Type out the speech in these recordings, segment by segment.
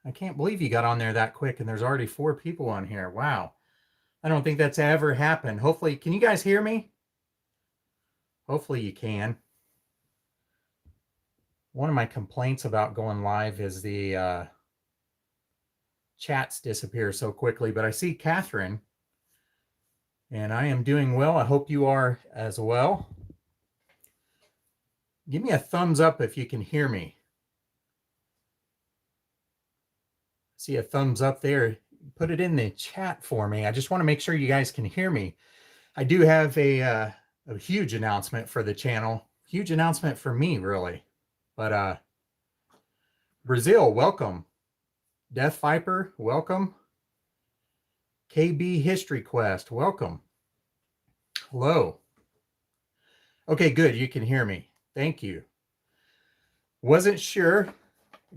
I can't believe you got on there that quick and there's already 4 people on here. Wow. I don't think that's ever happened. Hopefully, can you guys hear me? Hopefully you can. One of my complaints about going live is the chats disappear so quickly, but I see Catherine and I am doing well. I hope you are as well. Give me a thumbs up if you can hear me. See a thumbs up there. Put it in the chat for me. I just want to make sure you guys can hear me. I do have a huge announcement for the channel. Huge announcement for me, really. But Brazil, welcome. Death Viper, welcome. KB History Quest, welcome. Hello. Okay, good. You can hear me. Thank you. Wasn't sure.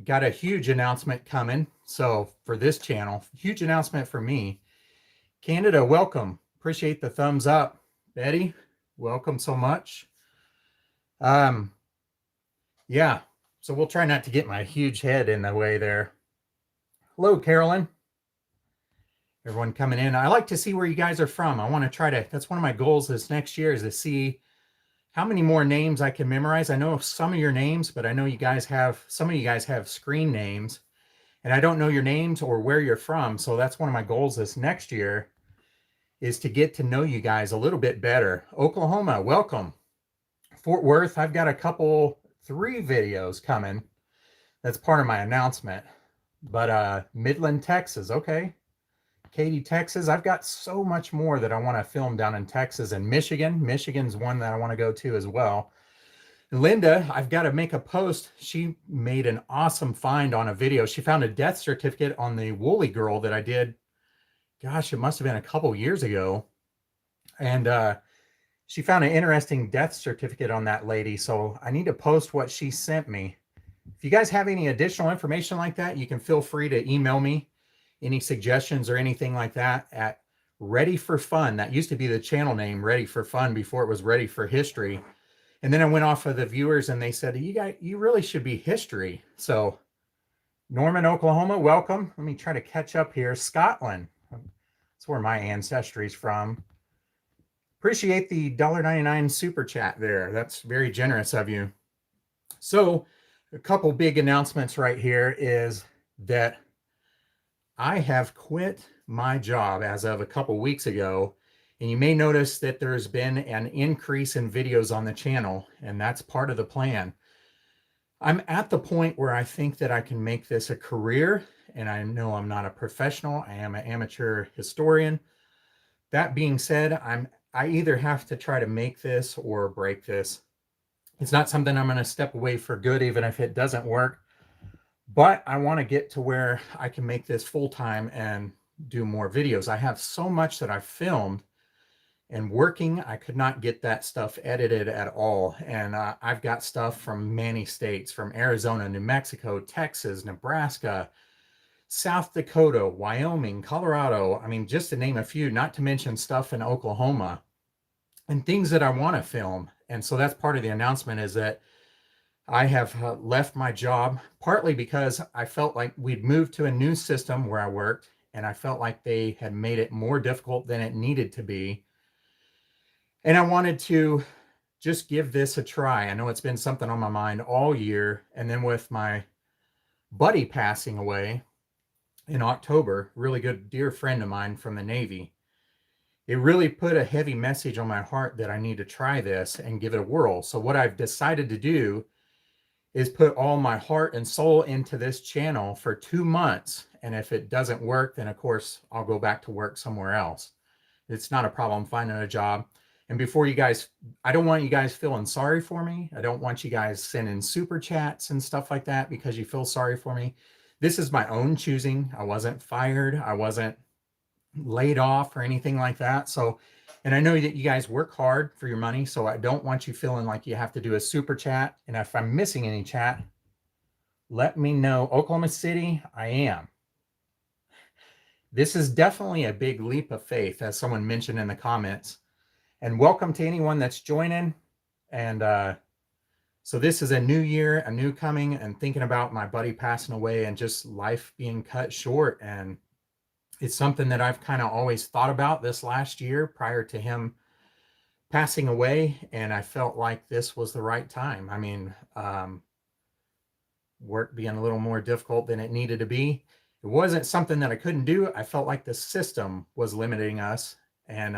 Got a huge announcement coming. So for this channel, huge announcement for me. Canada, welcome. Appreciate the thumbs up. Betty, welcome so much. Yeah, so we'll try not to get my huge head in the way there. Hello, Carolyn. Everyone coming in. I like to see where you guys are from. I want to try to, that's one of my goals this next year, is to see how many more names I can memorize. I know some of your names, but I know you guys have, some of you guys have screen names, and I don't know your names or where you're from. So that's one of my goals this next year, is to get to know you guys a little bit better. Oklahoma, welcome. Fort Worth, I've got a couple, 3 videos coming. That's part of my announcement. But Midland, Texas, okay. Katy, Texas, I've got so much more that I want to film down in Texas and Michigan. Michigan's one that I want to go to as well. Linda, I've got to make a post. She made an awesome find on a video. She found a death certificate on the Woolly Girl that I did. Gosh, it must have been a couple years ago. And she found an interesting death certificate on that lady. So I need to post what she sent me. If you guys have any additional information like that, you can feel free to email me any suggestions or anything like that at Ready for Fun. That used to be the channel name, Ready for Fun, before it was Ready for History. And then I went off of the viewers and they said, you really should be history. So Norman, Oklahoma, welcome. Let me try to catch up here. Scotland, that's where my ancestry is from. Appreciate the $1.99 super chat there. That's very generous of you. So a couple big announcements right here is that I have quit my job as of a couple weeks ago, and you may notice that there's been an increase in videos on the channel, and that's part of the plan. I'm at the point where I think that I can make this a career, and I know I'm not a professional. I am an amateur historian. That being said, I either have to try to make this or break this. It's not something I'm going to step away for good, even if it doesn't work. But I want to get to where I can make this full-time and do more videos. I have so much that I've filmed and working. I could not get that stuff edited at all. And I've got stuff from many states, from Arizona, New Mexico, Texas, Nebraska, South Dakota, Wyoming, Colorado. I mean, just to name a few, not to mention stuff in Oklahoma and things that I want to film. And so that's part of the announcement, is that I have left my job, partly because I felt like we'd moved to a new system where I worked, and I felt like they had made it more difficult than it needed to be. And I wanted to just give this a try. I know it's been something on my mind all year. And then with my buddy passing away in October, really good dear friend of mine from the Navy, it really put a heavy message on my heart that I need to try this and give it a whirl. So what I've decided to do is put all my heart and soul into this channel for 2 months. And if it doesn't work, then of course I'll go back to work somewhere else. It's not a problem finding a job. And before you guys, I don't want you guys feeling sorry for me. I don't want you guys sending super chats and stuff like that because you feel sorry for me. This is my own choosing. I wasn't fired. I wasn't laid off or anything like that. So, and I know that you guys work hard for your money, so I don't want you feeling like you have to do a super chat. And if I'm missing any chat, let me know. Oklahoma City, I am. This is definitely a big leap of faith, as someone mentioned in the comments. And welcome to anyone that's joining. And So this is a new year, a new coming, and thinking about my buddy passing away and just life being cut short. And it's something that I've kind of always thought about this last year prior to him passing away. And I felt like this was the right time. I mean, work being a little more difficult than it needed to be. It wasn't something that I couldn't do. I felt like the system was limiting us. And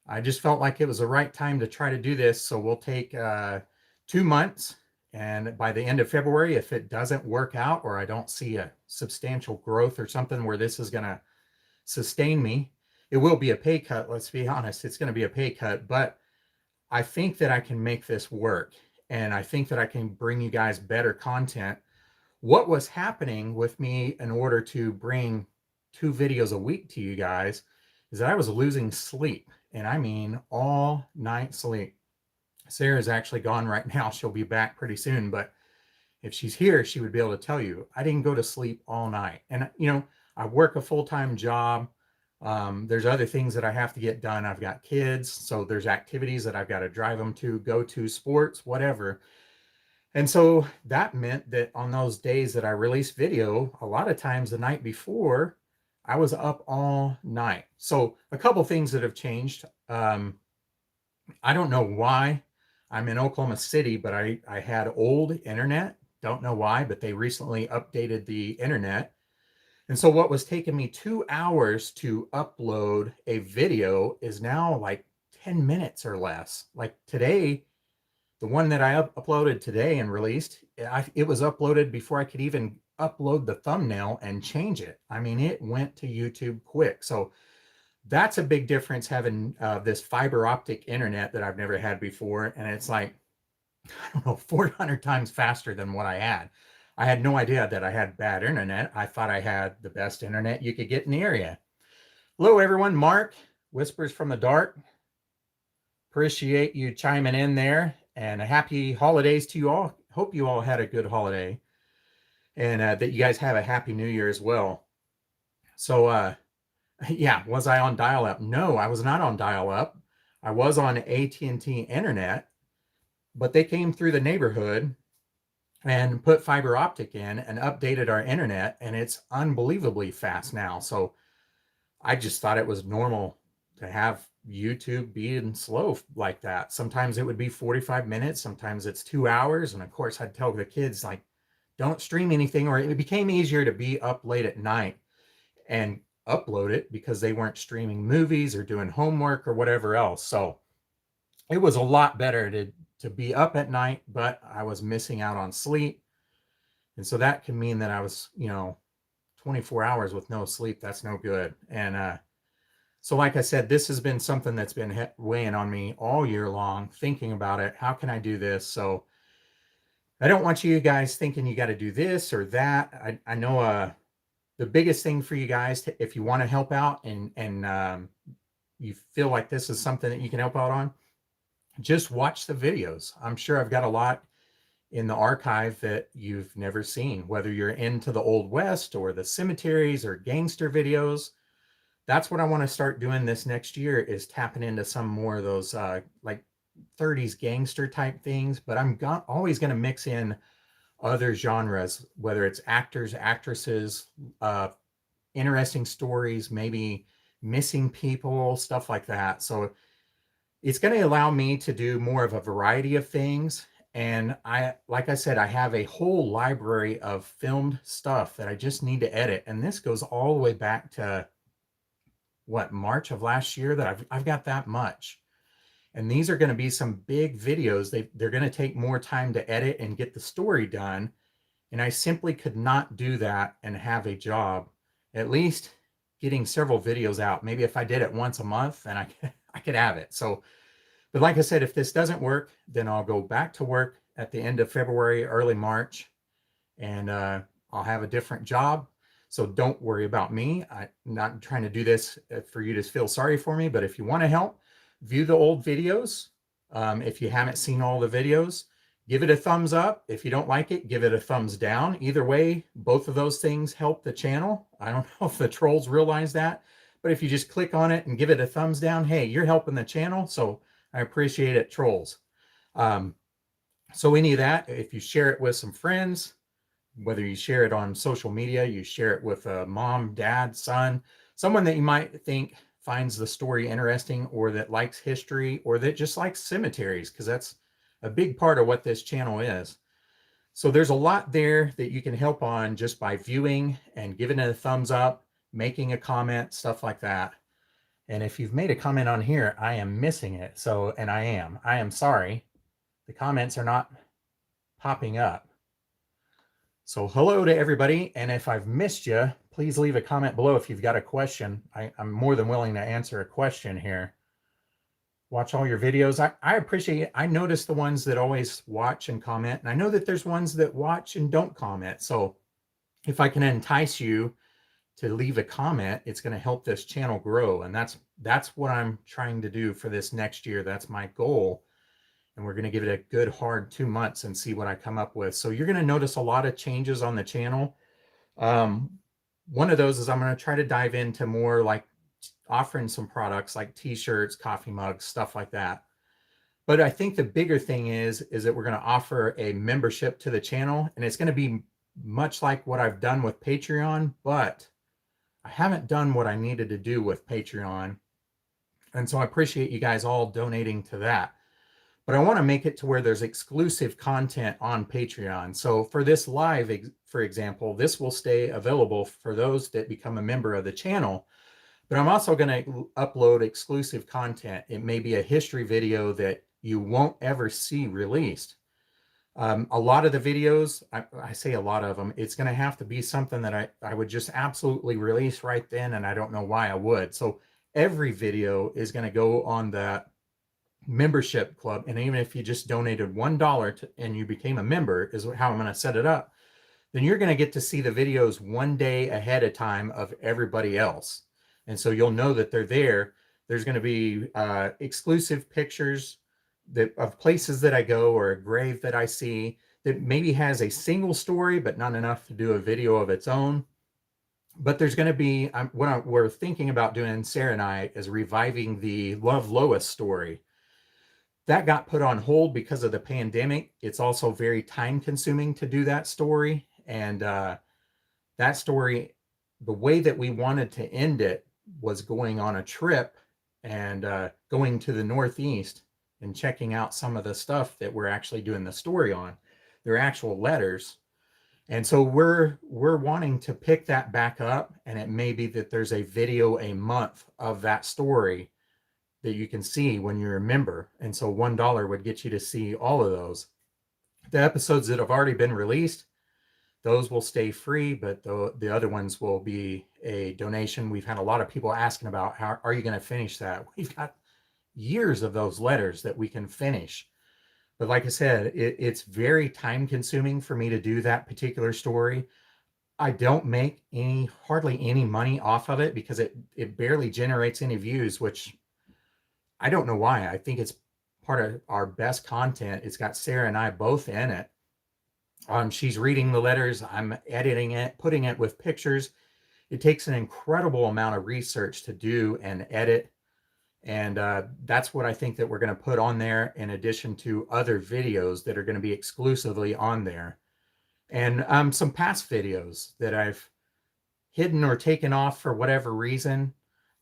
I just felt like it was the right time to try to do this. So we'll take 2 months. And by the end of February, if it doesn't work out or I don't see a substantial growth or something where this is going to sustain me, it will be a pay cut. Let's be honest. It's going to be a pay cut. But I think that I can make this work. And I think that I can bring you guys better content. What was happening with me in order to bring 2 videos a week to you guys is that I was losing sleep. And I mean all night sleep. Sarah's actually gone right now. She'll be back pretty soon. But if she's here, she would be able to tell you, I didn't go to sleep all night. And, you know, I work a full-time job. There's other things that I have to get done. I've got kids. So there's activities that I've got to drive them to, go to, sports, whatever. And so that meant that on those days that I released video, a lot of times the night before, I was up all night. So a couple things that have changed. I don't know why. I'm in Oklahoma City, but I had old internet. Don't know why, but they recently updated the internet. And so what was taking me 2 hours to upload a video is now like 10 minutes or less. Like today, the one that I uploaded today and released, it was uploaded before I could even upload the thumbnail and change it. I mean, it went to YouTube quick. So that's a big difference having this fiber optic internet that I've never had before. And it's like, I don't know, 400 times faster than what I had. I had no idea that I had bad internet. I thought I had the best internet you could get in the area. Hello, everyone. Mark, Whispers from the Dark. Appreciate you chiming in there. And a happy holidays to you all. Hope you all had a good holiday. And that you guys have a happy new year as well. So, yeah, was I on dial-up? No, I was not on dial-up. I was on AT&T internet, but they came through the neighborhood and put fiber optic in and updated our internet, and it's unbelievably fast now. So I just thought it was normal to have YouTube being slow like that. Sometimes it would be 45 minutes, sometimes it's 2 hours. And of course, I'd tell the kids, like, don't stream anything, or it became easier to be up late at night and upload it because they weren't streaming movies or doing homework or whatever else. So it was a lot better to be up at night, but I was missing out on sleep. And so that can mean that I was, 24 hours with no sleep. That's no good. And so like I said, this has been something that's been weighing on me all year long, thinking about it. How can I do this? So I don't want you guys thinking you got to do this or that. I know the biggest thing for you guys, if you want to help out and you feel like this is something that you can help out on, just watch the videos. I'm sure I've got a lot in the archive that you've never seen, whether you're into the Old West or the cemeteries or gangster videos. That's what I want to start doing this next year, is tapping into some more of those like 30s gangster type things. But I'm always going to mix in other genres, whether it's actors, actresses, interesting stories, maybe missing people, stuff like that. So it's going to allow me to do more of a variety of things. And like I said, I have a whole library of filmed stuff that I just need to edit. And this goes all the way back to March of last year, that I've got that much. And these are going to be some big videos. They're going to take more time to edit and get the story done. And I simply could not do that and have a job, at least getting several videos out. Maybe if I did it once a month, then I could have it. So, but like I said, if this doesn't work, then I'll go back to work at the end of February, early March, and I'll have a different job. So don't worry about me. I'm not trying to do this for you to feel sorry for me, but if you want to help, view the old videos. If you haven't seen all the videos, give it a thumbs up. If you don't like it, give it a thumbs down. Either way, both of those things help the channel. I don't know if the trolls realize that, but if you just click on it and give it a thumbs down, hey, you're helping the channel. So I appreciate it, trolls. So any of that, if you share it with some friends, whether you share it on social media, you share it with a mom, dad, son, someone that you might think finds the story interesting, or that likes history, or that just likes cemeteries, because that's a big part of what this channel is. So there's a lot there that you can help on just by viewing and giving it a thumbs up, making a comment, stuff like that. And if you've made a comment on here, I am missing it. So, and I am sorry. The comments are not popping up. So hello to everybody. And if I've missed you, please leave a comment below if you've got a question. I'm more than willing to answer a question here. Watch all your videos. I appreciate it. I notice the ones that always watch and comment. And I know that there's ones that watch and don't comment. So if I can entice you to leave a comment, it's going to help this channel grow. And that's what I'm trying to do for this next year. That's my goal. And we're going to give it a good hard 2 months and see what I come up with. So you're going to notice a lot of changes on the channel. One of those is I'm going to try to dive into more like offering some products like t-shirts, coffee mugs, stuff like that. But I think the bigger thing is that we're going to offer a membership to the channel, and it's going to be much like what I've done with Patreon, but I haven't done what I needed to do with Patreon. And so I appreciate you guys all donating to that. But I want to make it to where there's exclusive content on Patreon. So for this live, for example, this will stay available for those that become a member of the channel. But I'm also going to upload exclusive content. It may be a history video that you won't ever see released. A lot of the videos, I say a lot of them, it's going to have to be something that I would just absolutely release right then, and I don't know why I would. So every video is going to go on that membership club. And even if you just donated $1 and you became a member, is how I'm going to set it up, then you're going to get to see the videos 1 day ahead of time of everybody else. And so you'll know that they're there. There's going to be exclusive pictures of places that I go, or a grave that I see that maybe has a single story, but not enough to do a video of its own. But there's going to be, we're thinking about doing, Sarah and I, is reviving the Love Lois story. That got put on hold because of the pandemic. It's also very time consuming to do that story. And that story, the way that we wanted to end it was going on a trip and going to the Northeast and checking out some of the stuff that we're actually doing the story on. They're actual letters. And so we're wanting to pick that back up. And it may be that there's a video a month of that story that you can see when you're a member. And so $1 would get you to see all of those. The episodes that have already been released, those will stay free, but the other ones will be a donation. We've had a lot of people asking about, how are you going to finish that? We've got years of those letters that we can finish. But like I said, it's very time consuming for me to do that particular story. I don't make hardly any money off of it because it barely generates any views, which I don't know why. I think it's part of our best content. It's got Sarah and I both in it. She's reading the letters. I'm editing it, putting it with pictures. It takes an incredible amount of research to do and edit. And that's what I think that we're going to put on there, in addition to other videos that are going to be exclusively on there. And some past videos that I've hidden or taken off for whatever reason.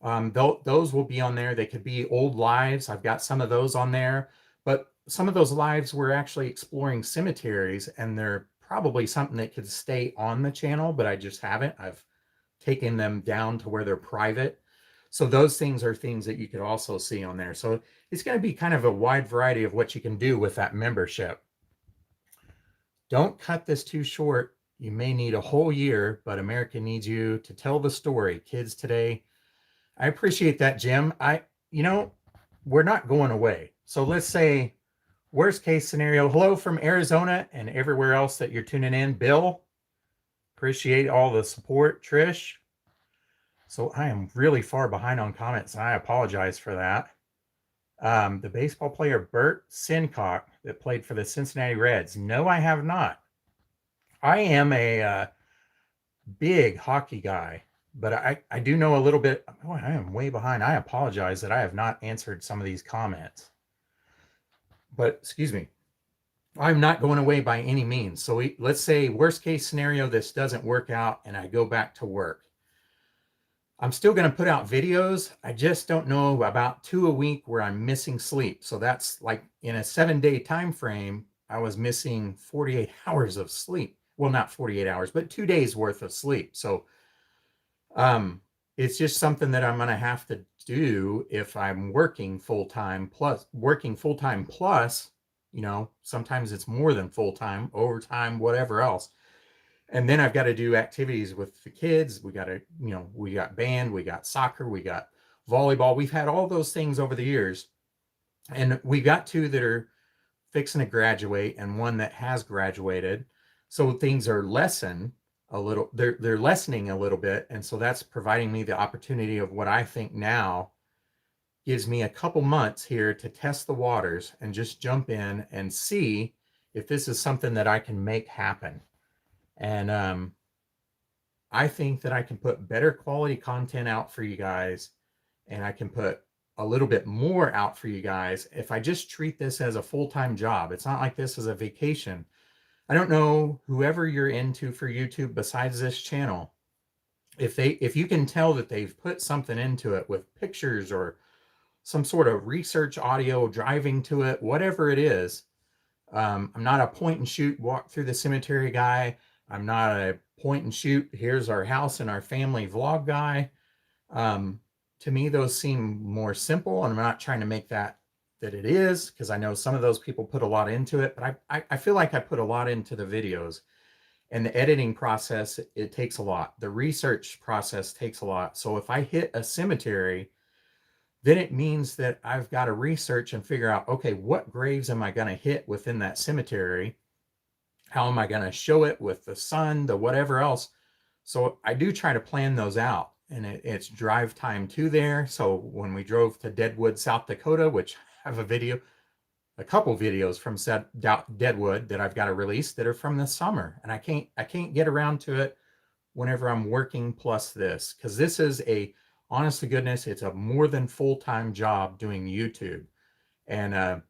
Those will be on there. They could be old lives. I've got some of those on there, but some of those lives were actually exploring cemeteries, and they're probably something that could stay on the channel, but I just haven't. I've taken them down to where they're private. So those things are things that you could also see on there. So it's going to be kind of a wide variety of what you can do with that membership. Don't cut this too short. You may need a whole year, but America needs you to tell the story. Kids today. I appreciate that, Jim. We're not going away. So let's say worst case scenario. Hello from Arizona and everywhere else that you're tuning in. Bill, appreciate all the support. Trish. So I am really far behind on comments, and I apologize for that. The baseball player Bert Sincock that played for the Cincinnati Reds. No, I have not. I am a big hockey guy, but I do know a little bit. Oh, I am way behind. I apologize that I have not answered some of these comments. But excuse me. I'm not going away by any means. So let's say worst case scenario, this doesn't work out and I go back to work. I'm still going to put out videos. I just don't know about 2 a week where I'm missing sleep. So that's like in a 7-day time frame, I was missing 48 hours of sleep. Well, not 48 hours, but 2 days worth of sleep. So um, it's just something that I'm going to have to do if I'm working full time plus, sometimes it's more than full time, overtime, whatever else. And then I've got to do activities with the kids. We got band, we got soccer, we got volleyball. We've had all those things over the years. And we got 2 that are fixing to graduate and one that has graduated. So things are they're lessening a little bit. And so that's providing me the opportunity of what I think now gives me a couple months here to test the waters and just jump in and see if this is something that I can make happen. And I think that I can put better quality content out for you guys, and I can put a little bit more out for you guys if I just treat this as a full-time job. It's not like this is a vacation. I don't know whoever you're into for YouTube besides this channel, if you can tell that they've put something into it with pictures or some sort of research audio driving to it, whatever it is. I'm not a point and shoot walk through the cemetery guy. I'm not a point and shoot, here's our house and our family vlog guy. To me, those seem more simple, and I'm not trying to make that it is, because I know some of those people put a lot into it, but I feel like I put a lot into the videos. And the editing process, it takes a lot. The research process takes a lot. So if I hit a cemetery, then it means that I've got to research and figure out, okay, what graves am I going to hit within that cemetery? How am I going to show it with the sun, the whatever else? So I do try to plan those out, and it's drive time to there. So when we drove to Deadwood, South Dakota, which I have a couple videos from Deadwood that I've got to release that are from the summer, and I can't get around to it whenever I'm working plus this, because this is honest to goodness, it's a more than full-time job doing YouTube. And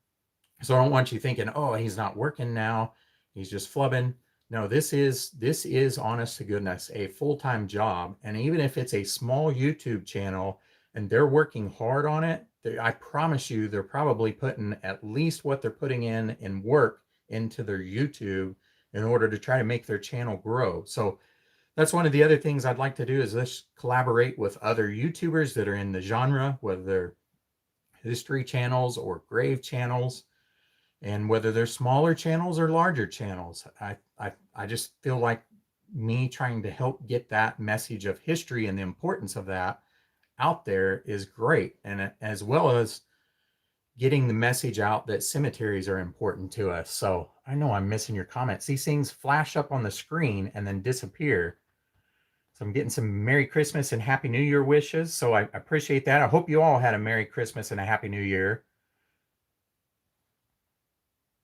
so I don't want you thinking, oh, he's not working now, he's just flubbing. No, this is honest to goodness a full-time job. And even if it's a small YouTube channel and they're working hard on it, I promise you they're probably putting at least what they're putting in work into their YouTube in order to try to make their channel grow. So that's one of the other things I'd like to do, is let's collaborate with other YouTubers that are in the genre, whether they're history channels or grave channels, and whether they're smaller channels or larger channels. I just feel like me trying to help get that message of history and the importance of that out there is great. And as well as getting the message out that cemeteries are important to us. So I know I'm missing your comments. These things flash up on the screen and then disappear. So I'm getting some Merry Christmas and Happy New Year wishes. So I appreciate that. I hope you all had a Merry Christmas and a Happy New Year.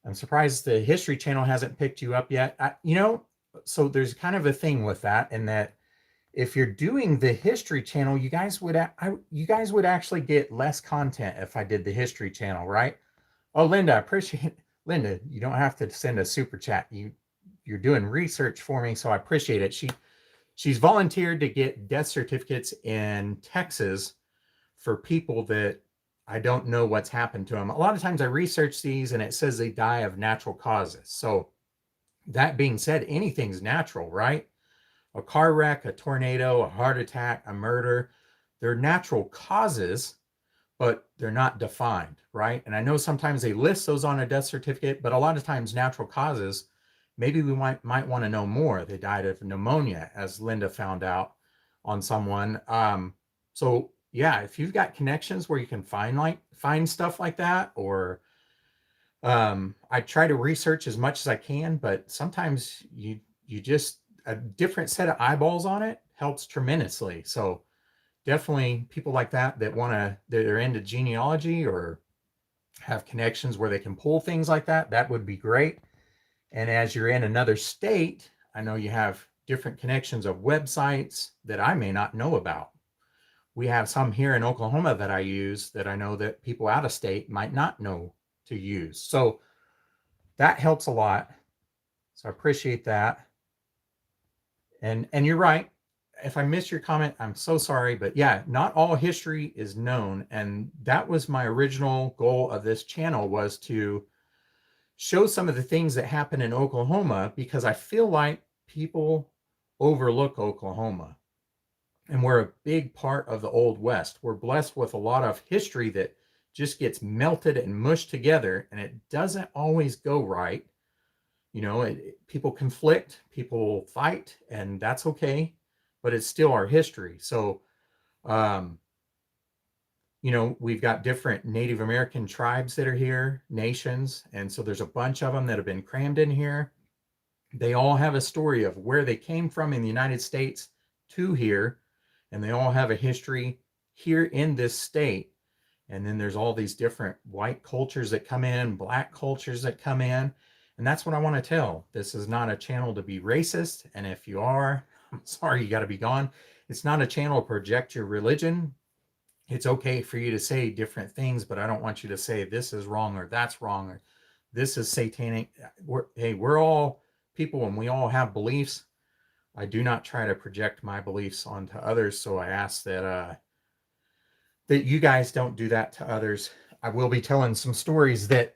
I'm surprised the History Channel hasn't picked you up yet. So there's kind of a thing with that, in that if you're doing the History Channel, you guys would actually get less content if I did the History Channel, right? Oh, Linda, I appreciate it. Linda, you don't have to send a super chat. You're doing research for me, so I appreciate it. She's volunteered to get death certificates in Texas for people that I don't know what's happened to them. A lot of times I research these and it says they die of natural causes. So that being said, anything's natural, right? A car wreck, a tornado, a heart attack, a murder, they're natural causes, but they're not defined, right? And I know sometimes they list those on a death certificate, but a lot of times natural causes, maybe we might want to know more. They died of pneumonia, as Linda found out on someone. So yeah, if you've got connections where you can find stuff like that, or I try to research as much as I can, but sometimes you just, a different set of eyeballs on it helps tremendously. So definitely people like that they're into genealogy or have connections where they can pull things like that would be great. And as you're in another state, I know you have different connections of websites that I may not know about. We have some here in Oklahoma that I use that I know that people out of state might not know to use. So that helps a lot. So I appreciate that. And you're right. If I missed your comment, I'm so sorry. But yeah, not all history is known. And that was my original goal of this channel, was to show some of the things that happen in Oklahoma, because I feel like people overlook Oklahoma. And we're a big part of the Old West. We're blessed with a lot of history that just gets melted and mushed together, and it doesn't always go right. You know, people conflict, people fight, and that's okay, but it's still our history. So, you know, we've got different Native American tribes that are here, nations, and so there's a bunch of them that have been crammed in here. They all have a story of where they came from in the United States to here, and they all have a history here in this state. And then there's all these different white cultures that come in, black cultures that come in. And that's what I want to tell. This is not a channel to be racist. And if you are, I'm sorry, you got to be gone. It's not a channel to project your religion. It's okay for you to say different things, but I don't want you to say this is wrong or that's wrong or this is satanic. We're all people and we all have beliefs. I do not try to project my beliefs onto others. So I ask that that you guys don't do that to others. I will be telling some stories that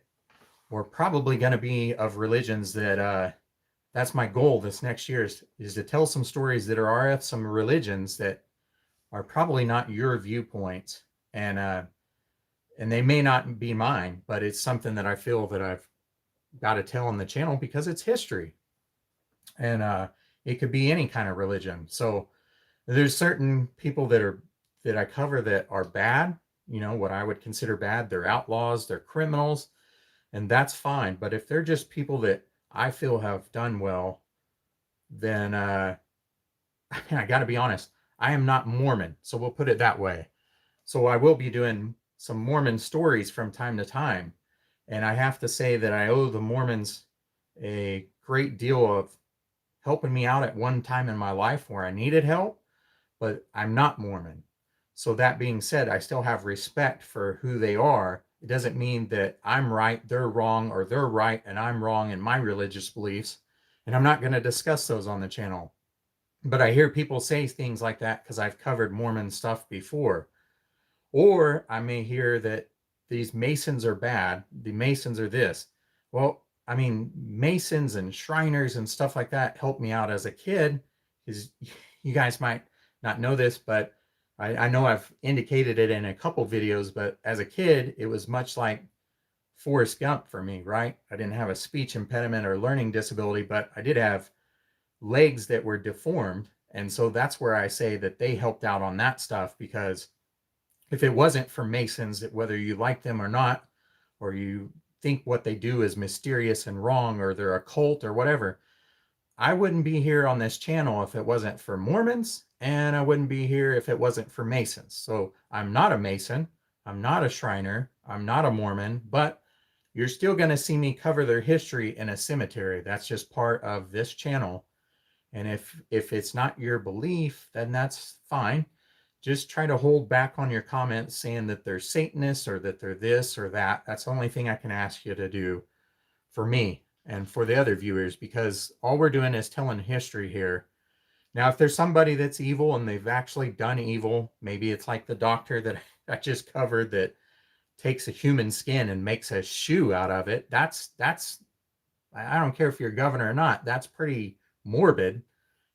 were probably going to be of religions that that's my goal this next year, is to tell some stories that are of some religions that are probably not your viewpoints, and they may not be mine, but it's something that I feel that I've got to tell on the channel because it's history, and it could be any kind of religion. So there's certain people that I cover that are bad, you know, what I would consider bad. They're outlaws, they're criminals, and that's fine. But if they're just people that I feel have done well, then I got to be honest, I am not Mormon. So we'll put it that way. So I will be doing some Mormon stories from time to time. And I have to say that I owe the Mormons a great deal of helping me out at one time in my life where I needed help, but I'm not Mormon. So that being said, I still have respect for who they are. It doesn't mean that I'm right, they're wrong, or they're right and I'm wrong in my religious beliefs. And I'm not going to discuss those on the channel. But I hear people say things like that because I've covered Mormon stuff before. Or I may hear that these Masons are bad, the Masons are this. Well, I mean, Masons and Shriners and stuff like that helped me out as a kid, because you guys might not know this, but I know I've indicated it in a couple videos, but as a kid, it was much like Forrest Gump for me, right? I didn't have a speech impediment or learning disability, but I did have legs that were deformed. And so that's where I say that they helped out on that stuff, because if it wasn't for Masons, whether you like them or not, or you think what they do is mysterious and wrong, or they're a cult or whatever, I wouldn't be here on this channel if it wasn't for Mormons, and I wouldn't be here if it wasn't for Masons. So I'm not a Mason, I'm not a Shriner, I'm not a Mormon, but you're still going to see me cover their history in a cemetery. That's just part of this channel. And if it's not your belief, then that's fine. Just try to hold back on your comments saying that they're Satanists or that they're this or that. That's the only thing I can ask you to do for me and for the other viewers, because all we're doing is telling history here. Now, if there's somebody that's evil and they've actually done evil, maybe it's like the doctor that I just covered that takes a human skin and makes a shoe out of it. That's I don't care if you're governor or not. That's pretty morbid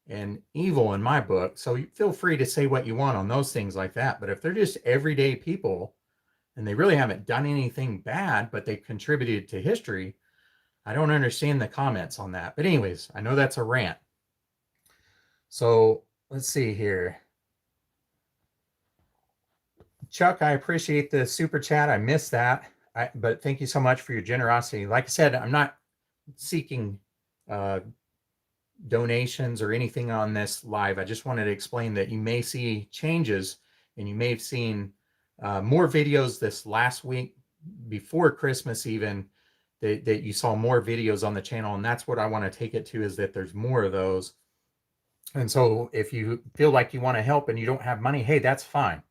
and evil in my book. So you feel free to say what you want on those things like that. But if they're just everyday people and they really haven't done anything bad, but they contributed to history, I don't understand the comments on that. But anyways, I know that's a rant. So let's see here. Chuck, I appreciate the super chat. I missed that. But thank you so much for your generosity. Like I said, I'm not seeking donations or anything on this live. I just wanted to explain that you may see changes, and you may have seen more videos this last week before Christmas even, that you saw more videos on the channel. And that's what I want to take it to, is that there's more of those. And so if you feel like you want to help and you don't have money, hey, that's fine.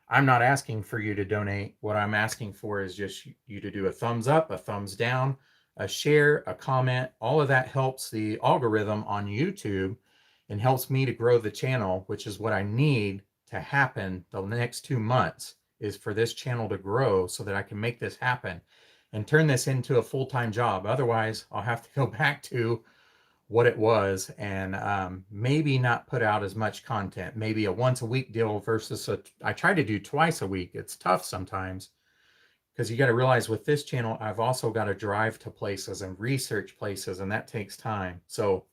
I'm not asking for you to donate. What I'm asking for is just you to do a thumbs up, a thumbs down, a share, a comment, all of that helps the algorithm on YouTube and helps me to grow the channel, which is what I need to happen the next 2 months, is for this channel to grow so that I can make this happen and turn this into a full-time job. Otherwise, I'll have to go back to what it was and maybe not put out as much content, maybe a once a week deal versus I try to do twice a week. It's tough sometimes because you got to realize with this channel, I've also got to drive to places and research places, and that takes time. So,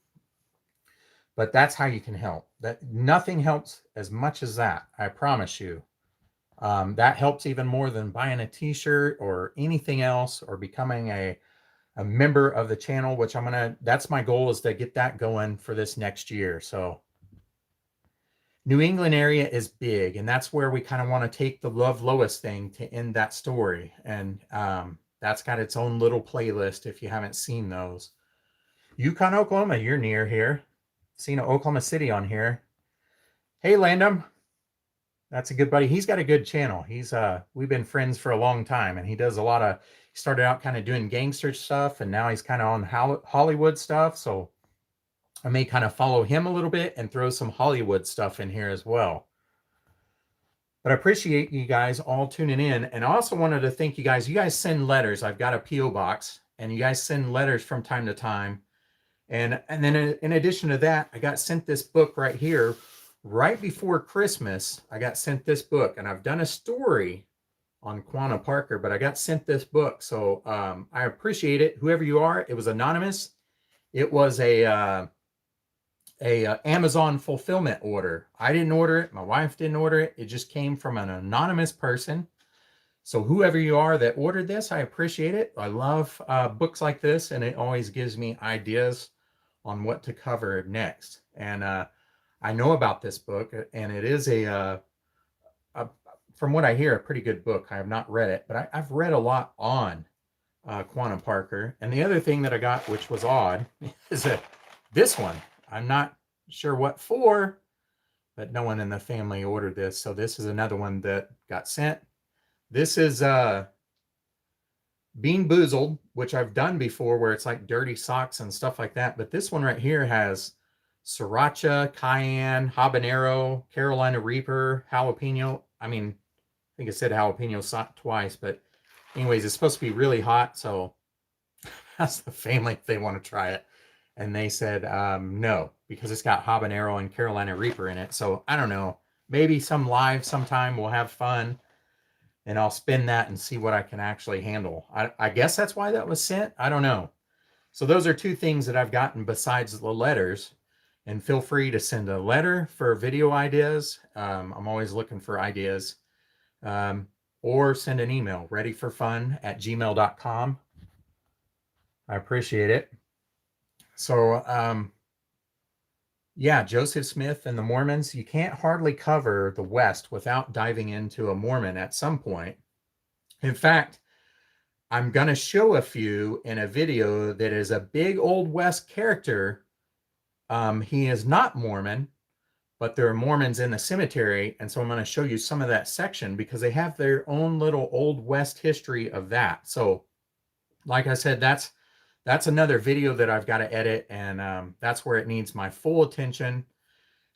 but that's how you can help. That nothing helps as much as that, I promise you. That helps even more than buying a t-shirt or anything else or becoming a member of the channel, which that's my goal, is to get that going for this next year. So New England area is big, and that's where we kind of want to take the Love Lois thing to end that story. And that's got its own little playlist if you haven't seen those. Yukon, Oklahoma, you're near here. Seen Oklahoma City on here. Hey, Landum. That's a good buddy. He's got a good channel. We've been friends for a long time, and he does he started out kind of doing gangster stuff, and now he's kind of on Hollywood stuff. So I may kind of follow him a little bit and throw some Hollywood stuff in here as well. But I appreciate you guys all tuning in. And I also wanted to thank you guys. You guys send letters. I've got a P.O. box, and you guys send letters from time to time. And then in addition to that, I got sent this book right here. Right before Christmas, I got sent this book, and I've done a story on Quanah Parker, but I got sent this book. So I appreciate it. Whoever you are, it was anonymous. It was a Amazon fulfillment order. I didn't order it. My wife didn't order it. It just came from an anonymous person. So whoever you are that ordered this, I appreciate it. I love books like this, and it always gives me ideas on what to cover next. And I know about this book, and it is from what I hear, a pretty good book. I have not read it, but I've read a lot on Quanah Parker. And the other thing that I got, which was odd, is this one. I'm not sure what for, but no one in the family ordered this. So this is another one that got sent. This is Being Boozled, which I've done before, where it's like dirty socks and stuff like that. But this one right here has sriracha, cayenne, habanero, Carolina Reaper, jalapeno. I mean, I think it said jalapeno twice, but anyways, it's supposed to be really hot. So asked the family if they want to try it. And they said no, because it's got habanero and Carolina Reaper in it. So I don't know. Maybe some live sometime we'll have fun, and I'll spin that and see what I can actually handle. I guess that's why that was sent. I don't know. So those are two things that I've gotten besides the letters. And feel free to send a letter for video ideas. I'm always looking for ideas. Or send an email, readyforfun@gmail.com. I appreciate it. So, yeah, Joseph Smith and the Mormons. You can't hardly cover the West without diving into a Mormon at some point. In fact, I'm going to show a few in a video that is a big Old West character. He is not Mormon, but there are Mormons in the cemetery. And so I'm going to show you some of that section because they have their own little Old West history of that. So like I said, that's another video that I've got to edit, and that's where it needs my full attention.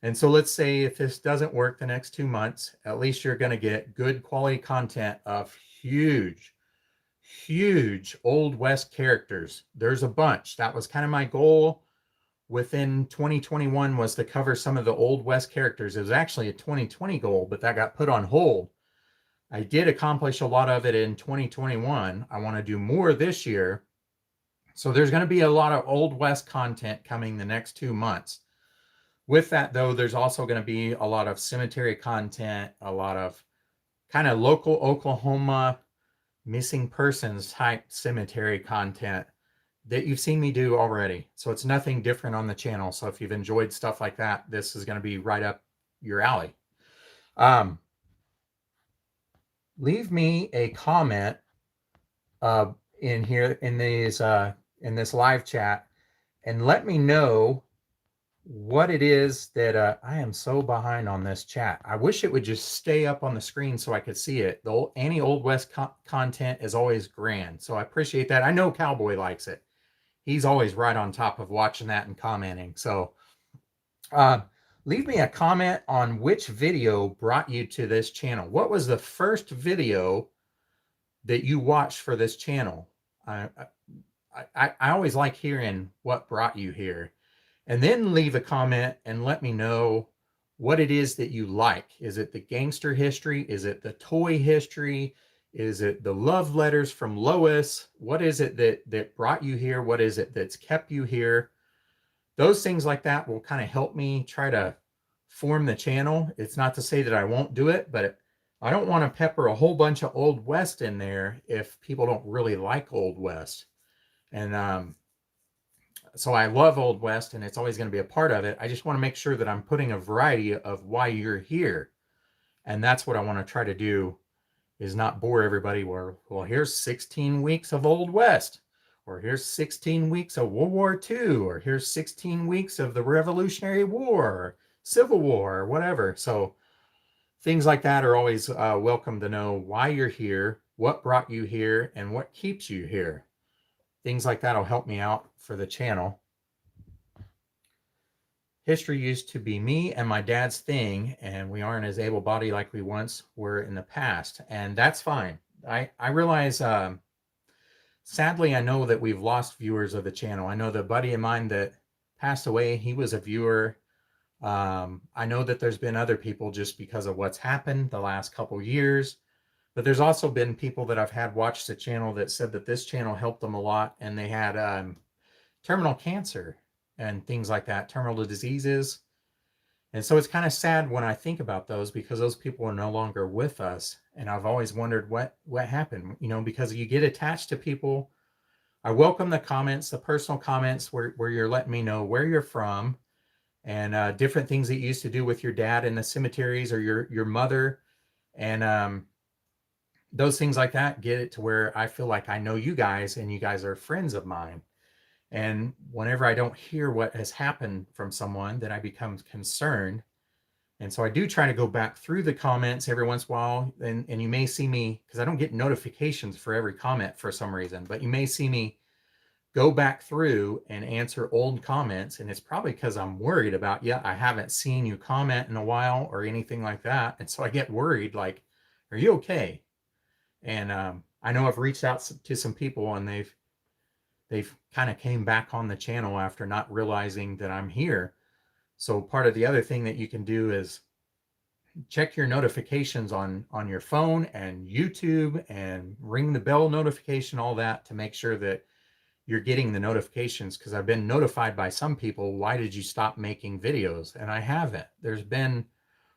And so let's say if this doesn't work the next 2 months, at least you're going to get good quality content of huge Old West characters. There's a bunch. That was kind of my goal within 2021, was to cover some of the Old West characters. It was actually a 2020 goal, but that got put on hold. I did accomplish a lot of it in 2021. I want to do more this year. So there's going to be a lot of Old West content coming the next 2 months. With that, though, there's also going to be a lot of cemetery content, a lot of kind of local Oklahoma missing persons type cemetery content that you've seen me do already. So it's nothing different on the channel. So if you've enjoyed stuff like that, this is going to be right up your alley. Leave me a comment in here in this live chat, and let me know what it is that I am so behind on this chat. I wish it would just stay up on the screen so I could see it. Any Old West content is always grand, so I appreciate that. I know Cowboy likes it. He's always right on top of watching that and commenting. So uh, leave me a comment on which video brought you to this channel. What was the first video that you watched for this channel? I always like hearing what brought you here. And then leave a comment and let me know what it is that you like. Is it the gangster history? Is it the toy history? Is it the love letters from Lois? What is it that brought you here? What is it that's kept you here? Those things like that will kind of help me try to form the channel. It's not to say that I won't do it, but I don't want to pepper a whole bunch of Old West in there if people don't really like Old West. And so I love Old West, and it's always going to be a part of it. I just want to make sure that I'm putting a variety of why you're here. And that's what I want to try to do, is not bore everybody where, well, here's 16 weeks of Old West, or here's 16 weeks of World War II, or here's 16 weeks of the Revolutionary War, or Civil War, or whatever. So things like that are always welcome to know why you're here, what brought you here, and what keeps you here. Things like that will help me out for the channel. History used to be me and my dad's thing, and we aren't as able-bodied like we once were in the past, and that's fine. I realize, sadly, I know that we've lost viewers of the channel. I know the buddy of mine that passed away, he was a viewer. I know that there's been other people just because of what's happened the last couple years, but there's also been people that I've had watch the channel that said that this channel helped them a lot, and they had terminal cancer and things like that, terminal diseases. And so it's kind of sad when I think about those, because those people are no longer with us. And I've always wondered what happened, because you get attached to people. I welcome the comments, the personal comments where you're letting me know where you're from, and different things that you used to do with your dad in the cemeteries, or your mother. And those things like that get it to where I feel like I know you guys, and you guys are friends of mine. And whenever I don't hear what has happened from someone, then I become concerned. And so I do try to go back through the comments every once in a while. And you may see me, because I don't get notifications for every comment for some reason, but you may see me go back through and answer old comments. And it's probably because I'm worried about, I haven't seen you comment in a while or anything like that. And so I get worried, like, are you okay? And I know I've reached out to some people, and they've kind of came back on the channel after not realizing that I'm here. So part of the other thing that you can do is check your notifications on your phone and YouTube, and ring the bell notification, all that, to make sure that you're getting the notifications. Because I've been notified by some people, why did you stop making videos? And I haven't. There's been,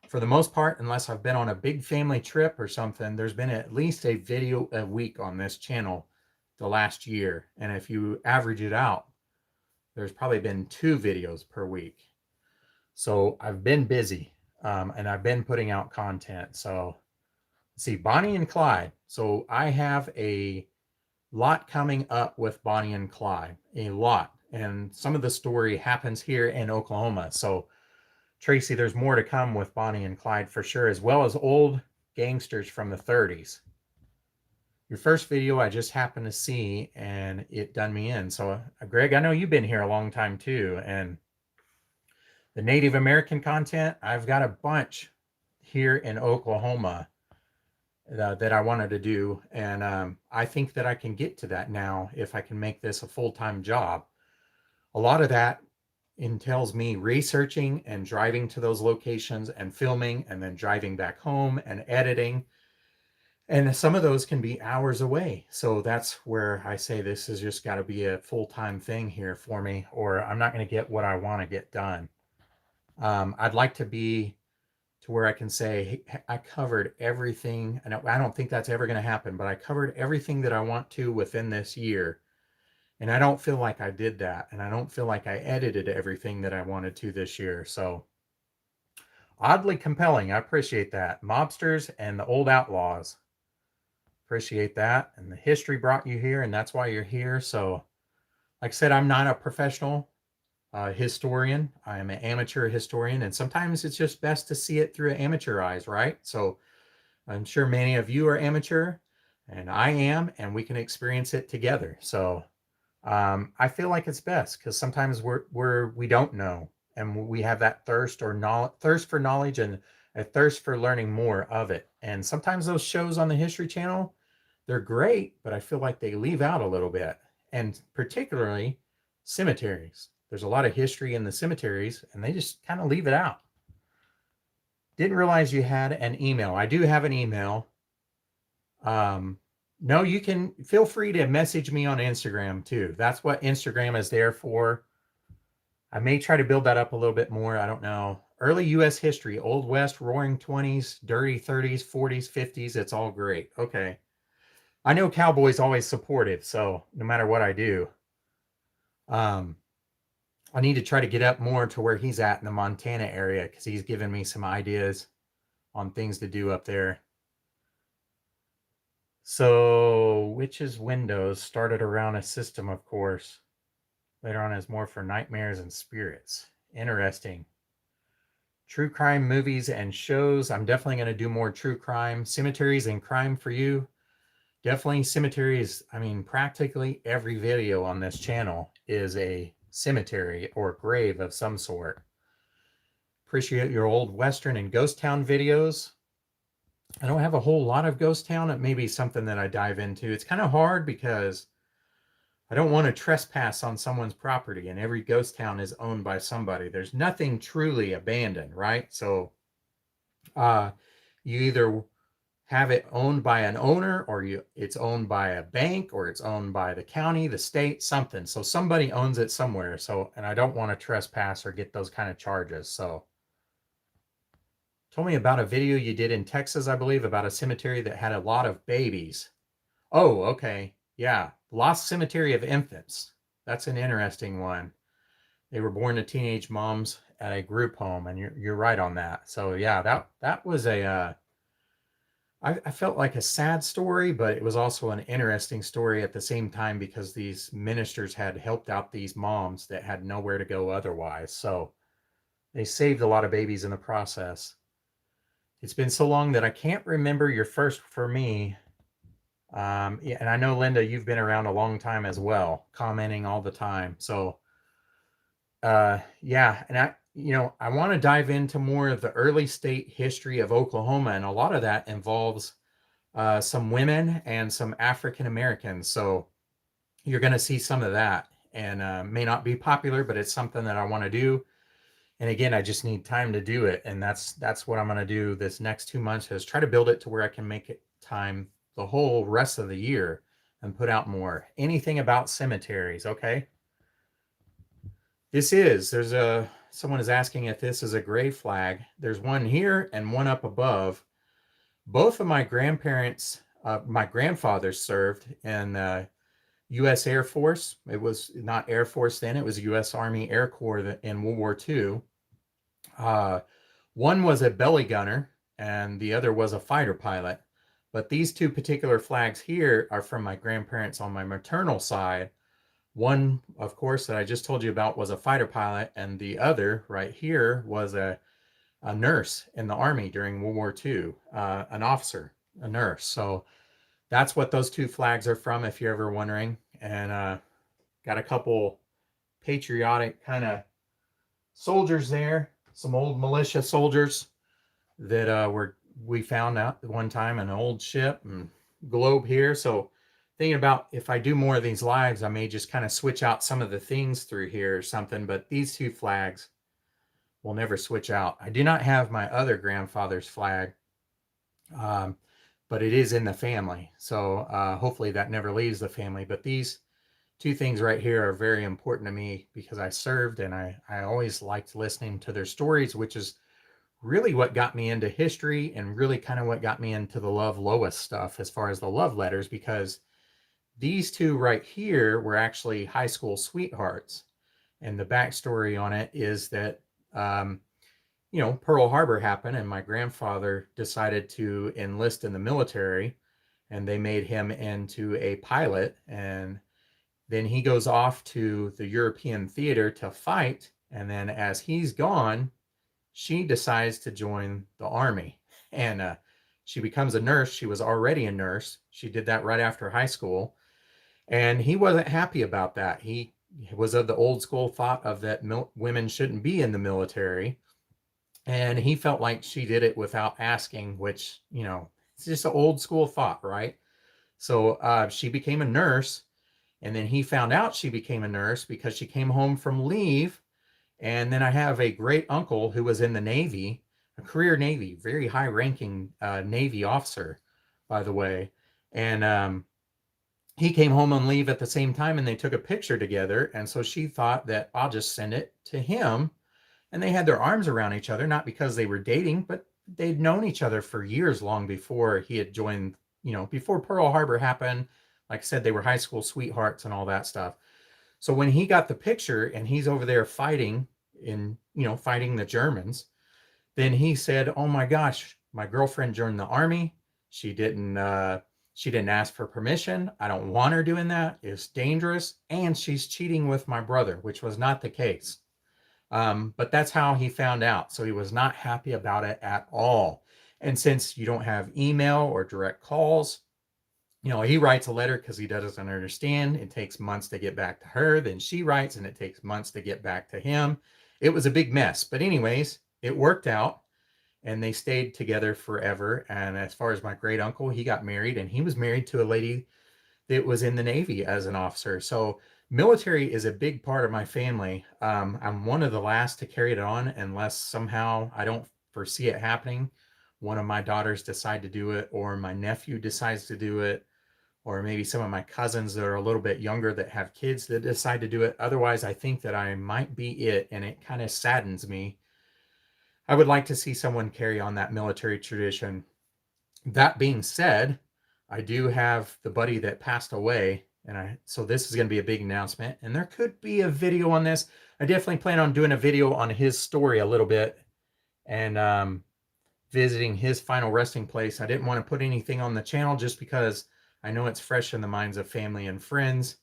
for the most part, unless I've been on a big family trip or something, there's been at least a video a week on this channel the last year. And if you average it out, there's probably been 2 videos per week. So I've been busy, and I've been putting out content. So let's see, Bonnie and Clyde. So I have a lot coming up with Bonnie and Clyde, a lot. And some of the story happens here in Oklahoma. So Tracy, there's more to come with Bonnie and Clyde for sure, as well as old gangsters from the 30s. Your first video I just happened to see, and it done me in. So Greg, I know you've been here a long time too. And the Native American content, I've got a bunch here in Oklahoma that I wanted to do. And I think that I can get to that now if I can make this a full-time job. A lot of that entails me researching and driving to those locations and filming, and then driving back home and editing. And some of those can be hours away. So that's where I say this has just got to be a full-time thing here for me, or I'm not going to get what I want to get done. I'd like to be to where I can say, hey, I covered everything. And I don't think that's ever going to happen, but I covered everything that I want to within this year. And I don't feel like I did that. And I don't feel like I edited everything that I wanted to this year. So oddly compelling. I appreciate that. Mobsters and the old outlaws. Appreciate that. And the history brought you here, and that's why you're here. So like I said, I'm not a professional historian. I'm an amateur historian, and sometimes it's just best to see it through amateur eyes, right? So I'm sure many of you are amateur, and I am, and we can experience it together. So I feel like it's best because sometimes we don't know, and we have that thirst for knowledge and a thirst for learning more of it. And sometimes those shows on the History Channel, they're great, but I feel like they leave out a little bit, and particularly cemeteries. There's a lot of history in the cemeteries, and they just kind of leave it out. Didn't realize you had an email. I do have an email. No, you can feel free to message me on Instagram too. That's what Instagram is there for. I may try to build that up a little bit more. I don't know. Early US history, Old West, Roaring 20s, Dirty 30s, 40s, 50s. It's all great. Okay. I know Cowboy's always supportive, so no matter what I do, I need to try to get up more to where he's at in the Montana area because he's given me some ideas on things to do up there. So, Witch's Windows started around a system, of course. Later on as more for nightmares and spirits. Interesting. True crime movies and shows. I'm definitely going to do more true crime. Cemeteries and crime for you. Definitely cemeteries. I mean, practically every video on this channel is a cemetery or grave of some sort. Appreciate your old Western and ghost town videos. I don't have a whole lot of ghost town. It may be something that I dive into. It's kind of hard because I don't want to trespass on someone's property, and every ghost town is owned by somebody. There's nothing truly abandoned, right? So you either have it owned by an owner, or it's owned by a bank, or it's owned by the county, the state, something. So somebody owns it somewhere. So, and I don't want to trespass or get those kind of charges. So told me about a video you did in Texas, I believe, about a cemetery that had a lot of babies. Oh, okay. Yeah. Lost Cemetery of Infants. That's an interesting one. They were born to teenage moms at a group home, and you're right on that. So yeah, that was a I felt like a sad story, but it was also an interesting story at the same time because these ministers had helped out these moms that had nowhere to go otherwise. So they saved a lot of babies in the process. It's been so long that I can't remember your first for me. Yeah, and I know, Linda, you've been around a long time as well, commenting all the time. So, yeah, and I want to dive into more of the early state history of Oklahoma, and a lot of that involves some women and some African Americans. So you're going to see some of that, and may not be popular, but it's something that I want to do. And again, I just need time to do it, and that's what I'm going to do this next 2 months, is try to build it to where I can make it time the whole rest of the year and put out more. Anything about cemeteries, okay? Someone is asking if this is a grave flag. There's one here and one up above. Both of my grandparents, my grandfathers served in U.S. Air Force. It was not Air Force then, it was U.S. Army Air Corps in World War II. One was a belly gunner and the other was a fighter pilot. But these two particular flags here are from my grandparents on my maternal side. One, of course, that I just told you about was a fighter pilot, and the other right here was a nurse in the Army during World War II, an officer, a nurse. So that's what those two flags are from, if you're ever wondering. And got a couple patriotic kind of soldiers there, some old militia soldiers that we found out one time, an old ship and globe here. So thinking about if I do more of these lives, I may just kind of switch out some of the things through here or something, but these two flags will never switch out. I do not have my other grandfather's flag, but it is in the family. So hopefully that never leaves the family. But these two things right here are very important to me because I served, and I always liked listening to their stories, which is really what got me into history and really kind of what got me into the Love Lois stuff as far as the love letters, because these two right here were actually high school sweethearts. And the backstory on it is that, Pearl Harbor happened and my grandfather decided to enlist in the military, and they made him into a pilot. And Then he goes off to the European theater to fight. And then as he's gone, she decides to join the army. And she becomes a nurse. She was already a nurse. She did that right after high school. And he wasn't happy about that. He was of the old school thought of that women shouldn't be in the military. And he felt like she did it without asking, which, it's just an old school thought, right? So she became a nurse. And then he found out she became a nurse because she came home from leave. And then I have a great uncle who was in the Navy, a career Navy, very high ranking Navy officer, by the way. And he came home on leave at the same time, and they took a picture together. And so she thought that I'll just send it to him. And they had their arms around each other, not because they were dating, but they'd known each other for years, long before he had joined, before Pearl Harbor happened. Like I said, they were high school sweethearts and all that stuff. So when he got the picture and he's over there fighting fighting the Germans, then he said, "Oh my gosh, my girlfriend joined the army. She didn't ask for permission. I don't want her doing that. It's dangerous. And she's cheating with my brother," which was not the case. But that's how he found out. So he was not happy about it at all. And since you don't have email or direct calls, he writes a letter because he doesn't understand. It takes months to get back to her. Then she writes, and it takes months to get back to him. It was a big mess. But anyways, it worked out, and they stayed together forever. And as far as my great uncle, he got married, and he was married to a lady that was in the Navy as an officer. So military is a big part of my family. I'm one of the last to carry it on, unless somehow I don't foresee it happening. One of my daughters decide to do it, or my nephew decides to do it, or maybe some of my cousins that are a little bit younger that have kids that decide to do it. Otherwise, I think that I might be it, and it kind of saddens me. I would like to see someone carry on that military tradition. That being said, I do have the buddy that passed away, so this is going to be a big announcement, and there could be a video on this. I definitely plan on doing a video on his story a little bit, and visiting his final resting place. I didn't want to put anything on the channel just because I know it's fresh in the minds of family and friends,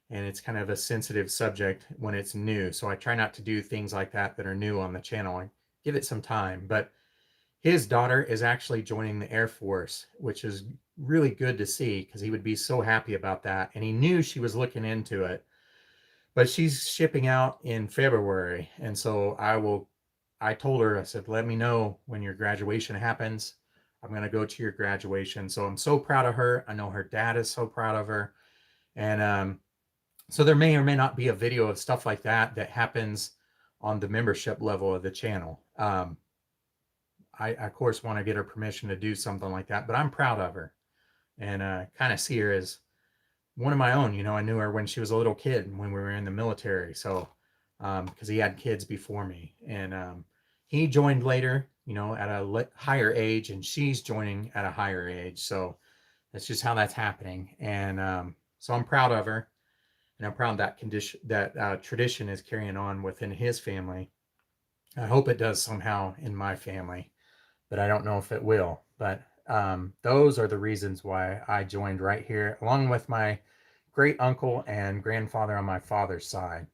and it's kind of a sensitive subject when it's new. So I try not to do things like that are new on the channel. I give it some time. But his daughter is actually joining the Air Force, which is really good to see because he would be so happy about that. And he knew she was looking into it. But she's shipping out in February. And so I told her, I said, "Let me know when your graduation happens. I'm going to go to your graduation." So I'm so proud of her. I know her dad is so proud of her. And so there may or may not be a video of stuff like that happens on the membership level of the channel. I of course want to get her permission to do something like that, but I'm proud of her, and kind of see her as one of my own. I knew her when she was a little kid when we were in the military. So, because he had kids before me, and he joined later, at a higher age, and she's joining at a higher age. So that's just how that's happening. And so I'm proud of her, and I'm proud that tradition is carrying on within his family. I hope it does somehow in my family, but I don't know if it will. But those are the reasons why I joined right here, along with my great uncle and grandfather on my father's side.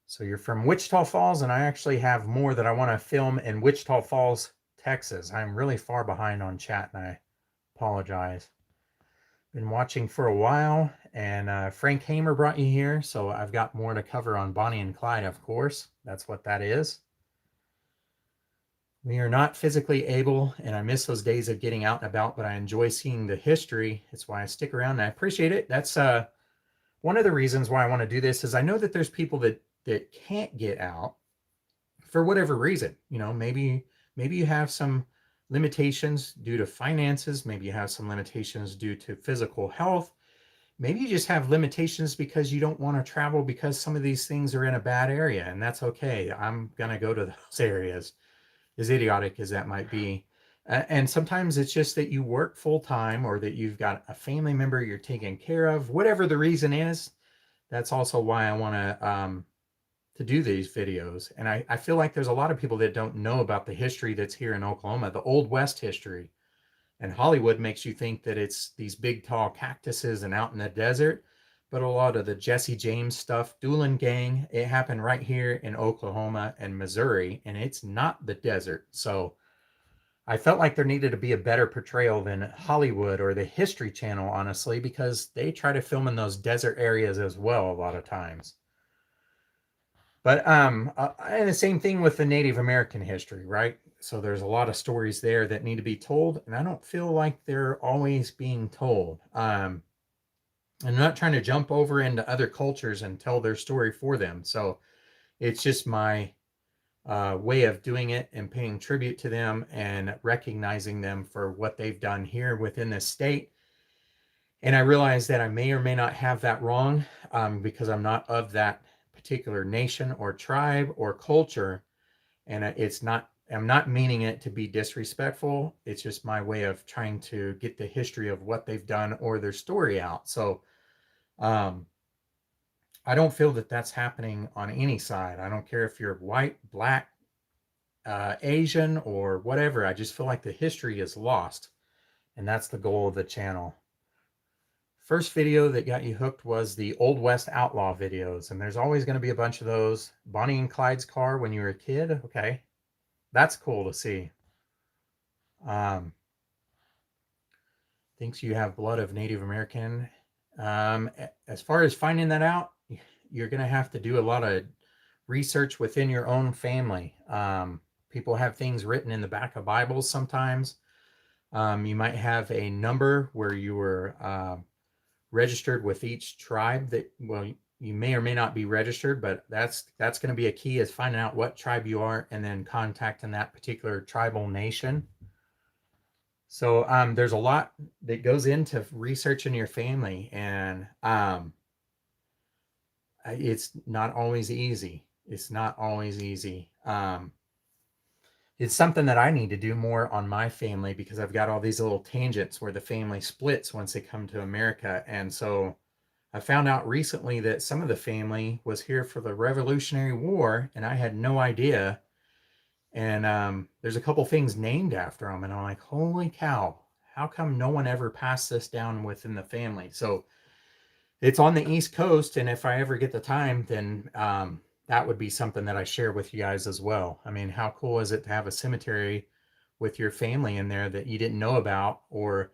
So you're from Wichita Falls, and I actually have more that I want to film in Wichita Falls, Texas. I'm really far behind on chat, and I apologize. Been watching for a while, and Frank Hamer brought you here, so I've got more to cover on Bonnie and Clyde, of course. That's what that is. We are not physically able, and I miss those days of getting out and about, but I enjoy seeing the history. It's why I stick around, and I appreciate it. That's one of the reasons why I want to do this, is I know that there's people that can't get out for whatever reason. Maybe you have some limitations due to finances. Maybe you have some limitations due to physical health. Maybe you just have limitations because you don't want to travel because some of these things are in a bad area, and that's okay. I'm going to go to those areas, as idiotic as that might be. And sometimes it's just that you work full time, or that you've got a family member you're taking care of. Whatever the reason is, that's also why I want to do these videos. And I feel like there's a lot of people that don't know about the history that's here in Oklahoma, the Old West history. And Hollywood makes you think that it's these big, tall cactuses and out in the desert. but a lot of the Jesse James stuff, Doolin Gang, it happened right here in Oklahoma and Missouri, and it's not the desert. So I felt like there needed to be a better portrayal than Hollywood or the History Channel, honestly, because they try to film in those desert areas as well a lot of times. But and the same thing with the Native American history, right? So there's a lot of stories there that need to be told, and I don't feel like they're always being told. I'm not trying to jump over into other cultures and tell their story for them. So it's just my way of doing it and paying tribute to them and recognizing them for what they've done here within this state. And I realize that I may or may not have that wrong because I'm not of that particular nation or tribe or culture. And I'm not meaning it to be disrespectful. It's just my way of trying to get the history of what they've done or their story out. So um, I don't feel that that's happening on any side. I don't care if you're white, black, Asian, or whatever. I just feel like the history is lost. And that's the goal of the channel. First video that got you hooked was the Old West Outlaw videos. And there's always going to be a bunch of those. Bonnie and Clyde's car when you were a kid. Okay. That's cool to see. Thinks you have blood of Native American. As far as finding that out, you're going to have to do a lot of research within your own family. People have things written in the back of Bibles sometimes. You might have a number where you were registered with each tribe that, well, you may or may not be registered, but that's going to be a key, is finding out what tribe you are and then contacting that particular tribal nation. So there's a lot that goes into researching your family, and it's not always easy. It's not always easy. It's something that I need to do more on my family because I've got all these little tangents where the family splits once they come to America. And so I found out recently that some of the family was here for the Revolutionary War, and I had no idea. And there's a couple things named after them, and I'm like, holy cow, how come no one ever passed this down within the family? So it's on the East Coast, and if I ever get the time, then that would be something that I share with you guys as well. I mean, how cool is it to have a cemetery with your family in there that you didn't know about, or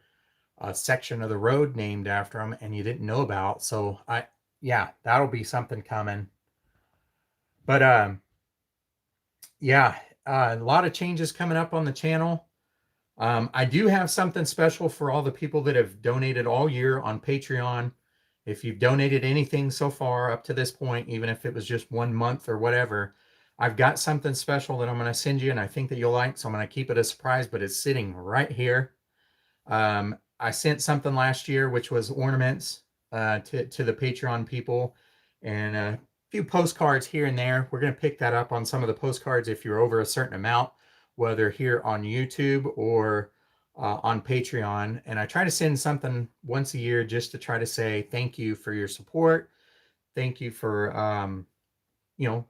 a section of the road named after them and you didn't know about? So yeah, that'll be something coming. But yeah, a lot of changes coming up on the channel. I do have something special for all the people that have donated all year on Patreon. If you've donated anything so far up to this point, even if it was just 1 month or whatever, I've got something special that I'm going to send you, and I think that you'll like, so I'm going to keep it a surprise, but it's sitting right here. I sent something last year, which was ornaments to the Patreon people, and a few postcards here and there. We're going to pick that up on some of the postcards if you're over a certain amount, whether here on YouTube or on Patreon. And I try to send something once a year just to try to say thank you for your support. Thank you for,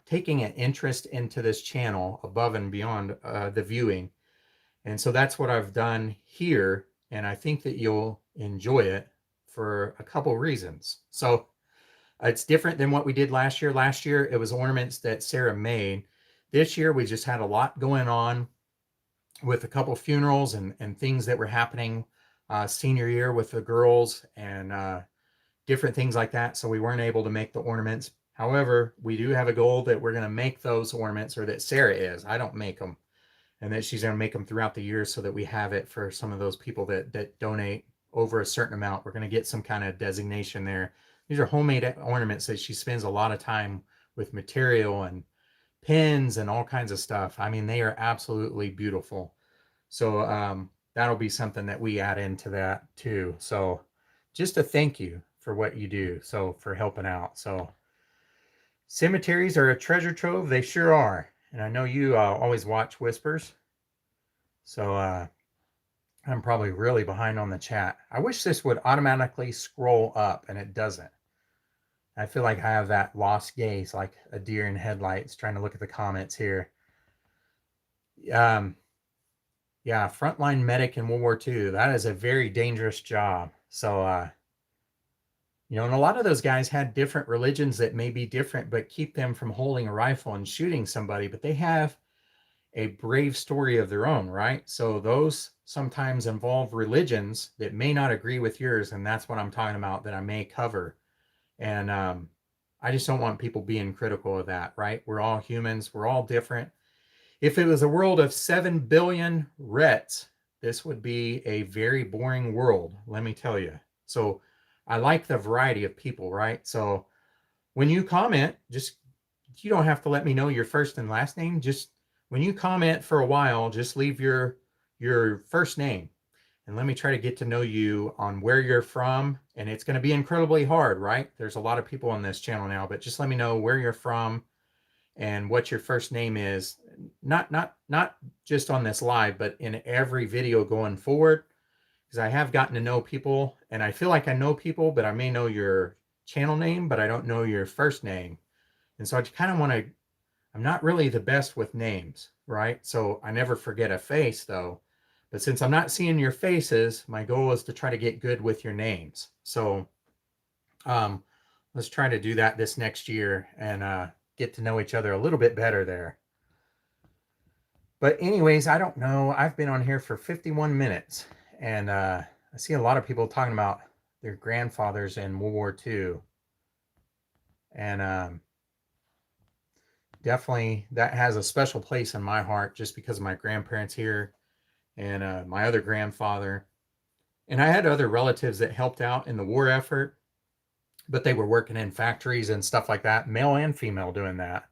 taking an interest into this channel above and beyond the viewing. And so that's what I've done here. And I think that you'll enjoy it for a couple reasons. So it's different than what we did last year. Last year, it was ornaments that Sarah made. This year, we just had a lot going on with a couple funerals and things that were happening senior year with the girls and different things like that. So we weren't able to make the ornaments. However, we do have a goal that we're going to make those ornaments, or that Sarah is. I don't make them. And that she's going to make them throughout the year so that we have it for some of those people that donate over a certain amount. We're going to get some kind of designation there. These are homemade ornaments that she spends a lot of time with material and pins and all kinds of stuff. I mean, they are absolutely beautiful. So that'll be something that we add into that too. So just a thank you for what you do. So for helping out. So cemeteries are a treasure trove. They sure are. And I know you always watch Whispers. So I'm probably really behind on the chat. I wish this would automatically scroll up, and it doesn't. I feel like I have that lost gaze, like a deer in headlights, trying to look at the comments here. Yeah, frontline medic in World War II. That is a very dangerous job. So And a lot of those guys had different religions that may be different, but keep them from holding a rifle and shooting somebody. But they have a brave story of their own, right? So those sometimes involve religions that may not agree with yours. And that's what I'm talking about that I may cover. And I just don't want people being critical of that, right? We're all humans, we're all different. If it was a world of 7 billion Rets, this would be a very boring world, let me tell you. So I like the variety of people, right? So when you comment, just, you don't have to let me know your first and last name. Just when you comment for a while, just leave your first name and let me try to get to know you on where you're from. And it's going to be incredibly hard, right? There's a lot of people on this channel now, but just let me know where you're from and what your first name is. Not just on this live, but in every video going forward, because I have gotten to know people and I feel like I know people, but I may know your channel name, but I don't know your first name. And so I kind of want to, I'm not really the best with names, right? So I never forget a face though. But since I'm not seeing your faces, my goal is to try to get good with your names. So um, let's try to do that this next year and get to know each other a little bit better there. But anyways, I don't know. I've been on here for 51 minutes and I see a lot of people talking about their grandfathers in World War II. And definitely that has a special place in my heart just because of my grandparents here and my other grandfather. And I had other relatives that helped out in the war effort, but they were working in factories and stuff like that, male and female doing that.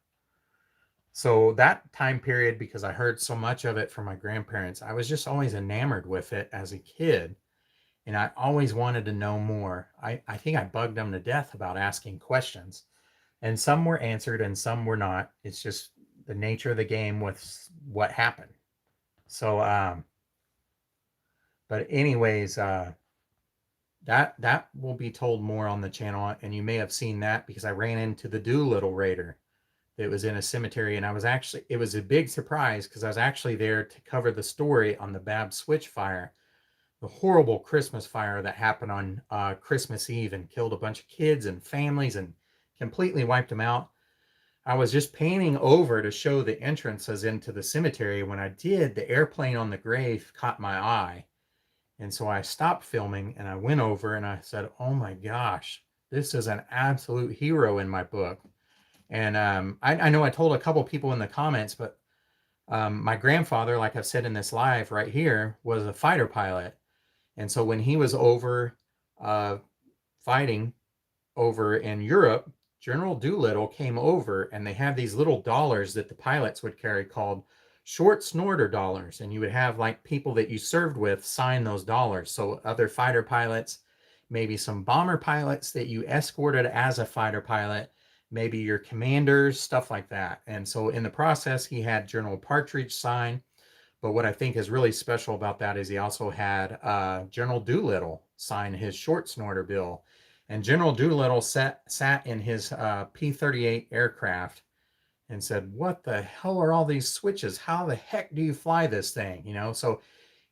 So that time period, because I heard so much of it from my grandparents, I was just always enamored with it as a kid. And I always wanted to know more. I think I bugged them to death about asking questions. And some were answered and some were not. It's just the nature of the game with what happened. So, but anyways, that will be told more on the channel. And you may have seen that because I ran into the Doolittle Raider that was in a cemetery. And it was a big surprise because I was actually there to cover the story on the Bab Switch fire, the horrible Christmas fire that happened on Christmas Eve and killed a bunch of kids and families and completely wiped them out. I was just painting over to show the entrances into the cemetery. When I did, the airplane on the grave caught my eye. And so I stopped filming and I went over and I said, oh my gosh, this is an absolute hero in my book. And I know I told a couple people in the comments, but my grandfather, like I've said in this live right here, was a fighter pilot. And so when he was over fighting over in Europe, General Doolittle came over and they had these little dollars that the pilots would carry called short snorter dollars. And you would have like people that you served with sign those dollars. So other fighter pilots, maybe some bomber pilots that you escorted as a fighter pilot, maybe your commanders, stuff like that. And so in the process, he had General Partridge sign. But what I think is really special about that is he also had General Doolittle sign his short snorter bill. And General Doolittle sat in his P-38 aircraft and said, what the hell are all these switches? How the heck do you fly this thing? So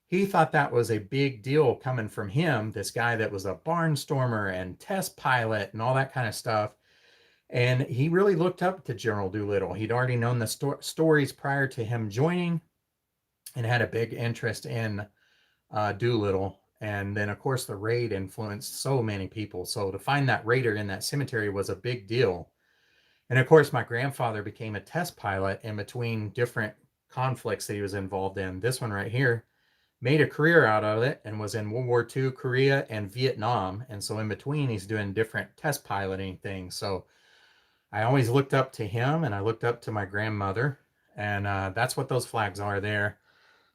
he thought that was a big deal coming from him, this guy that was a barnstormer and test pilot and all that kind of stuff. And he really looked up to General Doolittle. He'd already known the stories prior to him joining and had a big interest in Doolittle. And then, of course, the raid influenced so many people. So to find that raider in that cemetery was a big deal. And of course, my grandfather became a test pilot in between different conflicts that he was involved in. This one right here made a career out of it and was in World War II, Korea, and Vietnam. And so in between, he's doing different test piloting things. So I always looked up to him and I looked up to my grandmother. And that's what those flags are there.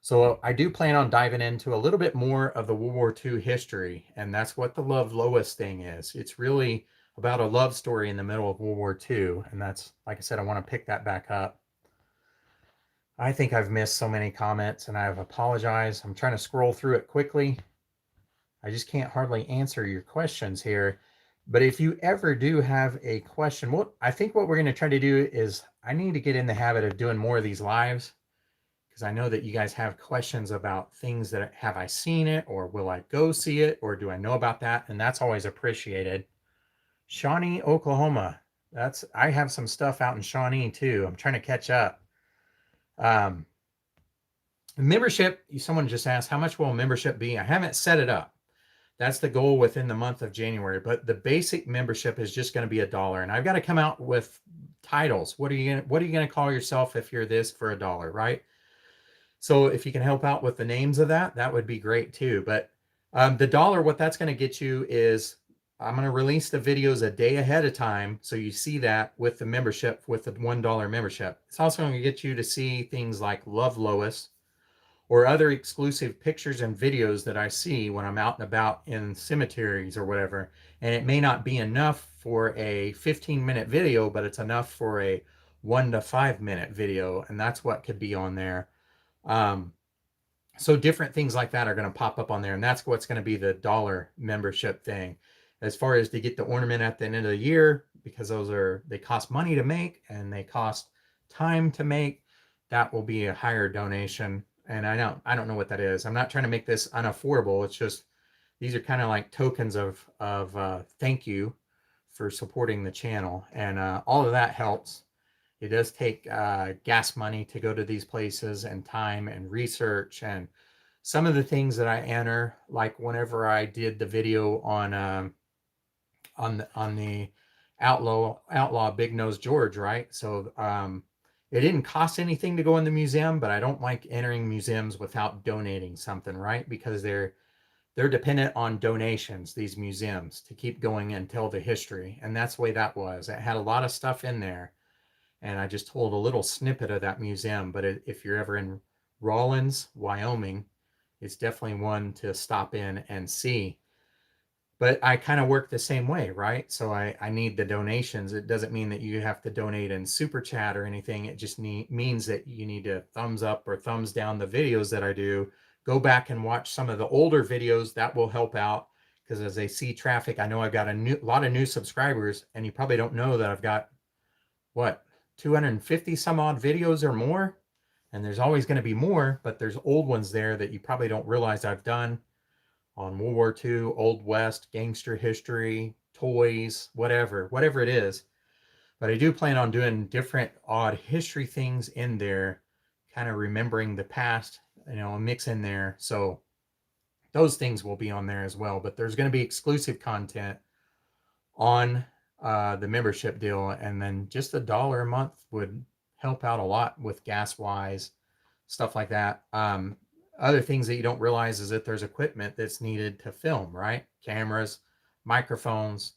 So I do plan on diving into a little bit more of the World War II history, and that's what the Love Lois thing is. It's really about a love story in the middle of World War II, and that's, like I said, I want to pick that back up. I think I've missed so many comments, and I've apologized. I'm trying to scroll through it quickly. I just can't hardly answer your questions here. But if you ever do have a question, I think what we're going to try to do is I need to get in the habit of doing more of these lives, because I know that you guys have questions about things that have I seen it, or will I go see it, or do I know about that? And that's always appreciated. Shawnee, Oklahoma. I have some stuff out in Shawnee too. I'm trying to catch up. Um, membership, someone just asked, how much will membership be? I haven't set it up. That's the goal within the month of January, but the basic membership is just going to be $1. And I've got to come out with titles. What are you going to call yourself if you're this for $1, right? So if you can help out with the names of that, that would be great too. But the $1, what that's going to get you is I'm going to release the videos a day ahead of time. So you see that with the membership, with the $1 membership. It's also going to get you to see things like Love Lois or other exclusive pictures and videos that I see when I'm out and about in cemeteries or whatever. And it may not be enough for a 15-minute video, but it's enough for a 1 to 5 minute video. And that's what could be on there. So different things like that are going to pop up on there, and that's what's going to be the $1 membership thing. As far as to get the ornament at the end of the year, because they cost money to make and they cost time to make, that will be a higher donation. And I don't know what that is. I'm not trying to make this unaffordable. It's just these are kind of like tokens of thank you for supporting the channel, and all of that helps. It does take gas money to go to these places, and time and research, and some of the things that I enter, like whenever I did the video on the outlaw Big Nose George, right? So it didn't cost anything to go in the museum, but I don't like entering museums without donating something, right? Because they're dependent on donations, these museums, to keep going and tell the history. And that's the way that was. It had a lot of stuff in there. And I just told a little snippet of that museum. But if you're ever in Rawlins, Wyoming, it's definitely one to stop in and see. But I kind of work the same way, right? So I need the donations. It doesn't mean that you have to donate in Super Chat or anything. It just means that you need to thumbs up or thumbs down the videos that I do. Go back and watch some of the older videos. That will help out, because as they see traffic, I know I've got a lot of new subscribers, and you probably don't know that I've got, what, 250 some odd videos or more. And there's always going to be more, but there's old ones there that you probably don't realize I've done on World War II, Old West, gangster history, toys, whatever it is. But I do plan on doing different odd history things in there, kind of remembering the past, a mix in there. So those things will be on there as well. But there's going to be exclusive content on the membership deal, and then just $1 a month would help out a lot with gas wise, stuff like that. Other things that you don't realize is that there's equipment that's needed to film, right? Cameras, microphones,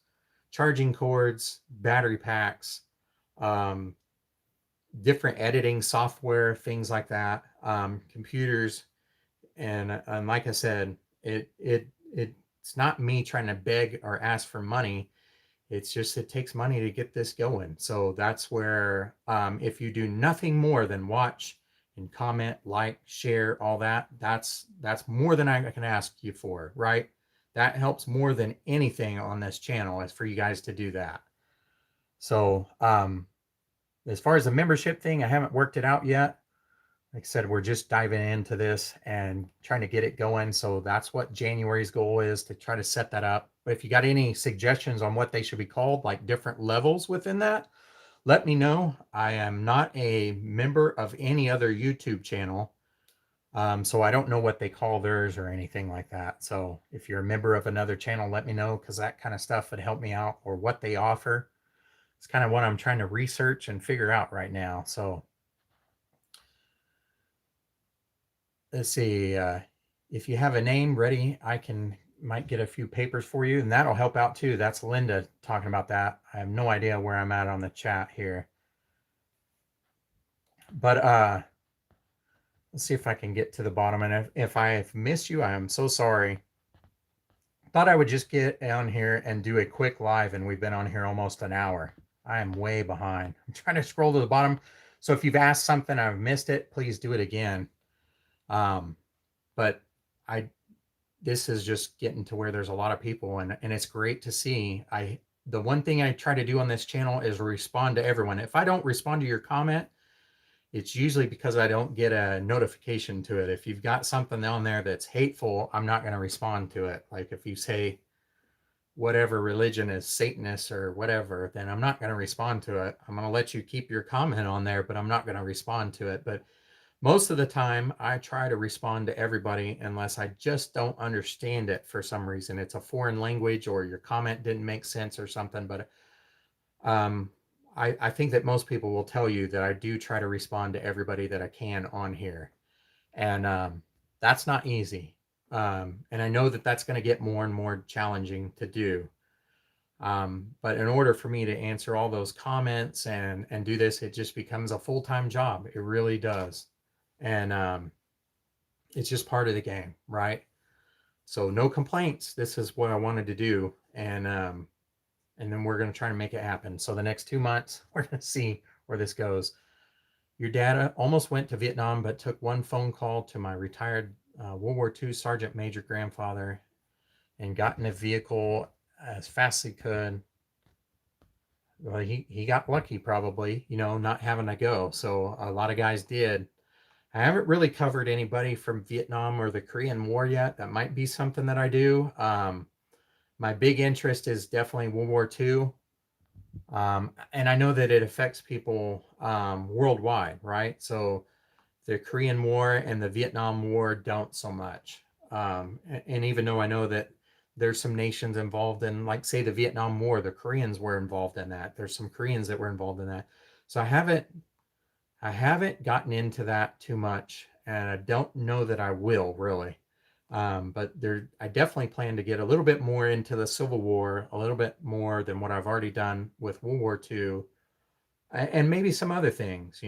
charging cords, battery packs, different editing software, things like that, computers. And like I said, it's not me trying to beg or ask for money. It's just, it takes money to get this going. So that's where, if you do nothing more than watch and comment, like, share, all that, that's more than I can ask you for, right? That helps more than anything on this channel, is for you guys to do that. So as far as the membership thing, I haven't worked it out yet. Like I said, we're just diving into this and trying to get it going. So that's what January's goal is, to try to set that up. But if you got any suggestions on what they should be called, like different levels within that, let me know. I am not a member of any other YouTube channel, so I don't know what they call theirs or anything like that. So if you're a member of another channel, let me know, because that kind of stuff would help me out, or what they offer. It's kind of what I'm trying to research and figure out right now. So let's see. If you have a name ready, I might get a few papers for you, and that'll help out too. That's Linda talking about that. I have no idea where I'm at on the chat here. But let's see if I can get to the bottom. And if I've missed you, I am so sorry. Thought I would just get on here and do a quick live, and we've been on here almost an hour. I am way behind. I'm trying to scroll to the bottom. So if you've asked something, I've missed it, please do it again. But this is just getting to where there's a lot of people, and it's great to see. The one thing I try to do on this channel is respond to everyone. If I don't respond to your comment, it's usually because I don't get a notification to it. If you've got something on there that's hateful, I'm not going to respond to it. Like if you say whatever religion is Satanist or whatever, then I'm not going to respond to it. I'm going to let you keep your comment on there, but I'm not going to respond to it. But most of the time, I try to respond to everybody unless I just don't understand it for some reason. It's a foreign language or your comment didn't make sense or something. But um, I think that most people will tell you that I do try to respond to everybody that I can on here. And that's not easy. And I know that that's going to get more and more challenging to do. But in order for me to answer all those comments and do this, it just becomes a full-time job. It really does. And it's just part of the game, right? So no complaints. This is what I wanted to do. And then we're going to try to make it happen. So the next 2 months, we're going to see where this goes. Your dad almost went to Vietnam, but took one phone call to my retired World War II Sergeant Major grandfather and got in a vehicle as fast as he could. Well, he got lucky probably, not having to go. So a lot of guys did. I haven't really covered anybody from Vietnam or the Korean War yet. That might be something that I do. My big interest is definitely World War II. And I know that it affects people worldwide, right? So the Korean War and the Vietnam War don't so much. And even though I know that there's some nations involved in, like, say, the Vietnam War, the Koreans were involved in that. There's some Koreans that were involved in that. So I haven't gotten into that too much, and I don't know that I will really. But I definitely plan to get a little bit more into the Civil War, a little bit more than what I've already done with World War II, and maybe some other things,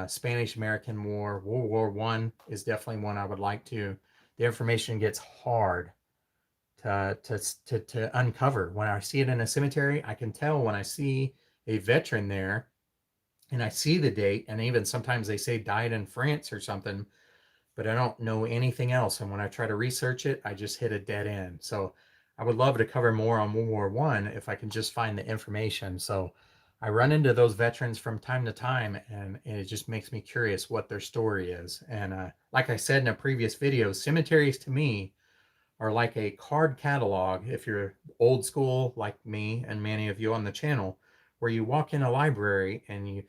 Spanish American War, World War I is definitely one I would like to. The information gets hard to uncover. When I see it in a cemetery, I can tell when I see a veteran there and I see the date, and even sometimes they say died in France or something, but I don't know anything else. And when I try to research it, I just hit a dead end. So I would love to cover more on World War I if I can just find the information. So I run into those veterans from time to time, and it just makes me curious what their story is. And like I said in a previous video, cemeteries to me are like a card catalog, if you're old school like me and many of you on the channel, where you walk in a library and you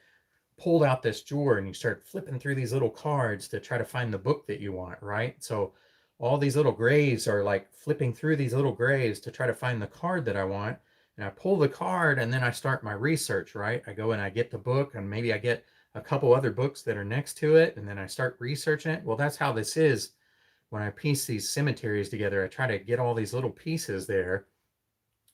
pulled out this drawer and you start flipping through these little cards to try to find the book that you want, right? So all these little graves are like flipping through these little graves to try to find the card that I want. And I pull the card and then I start my research, right? I go and I get the book, and maybe I get a couple other books that are next to it, and then I start researching it. Well, that's how this is when I piece these cemeteries together. I try to get all these little pieces there.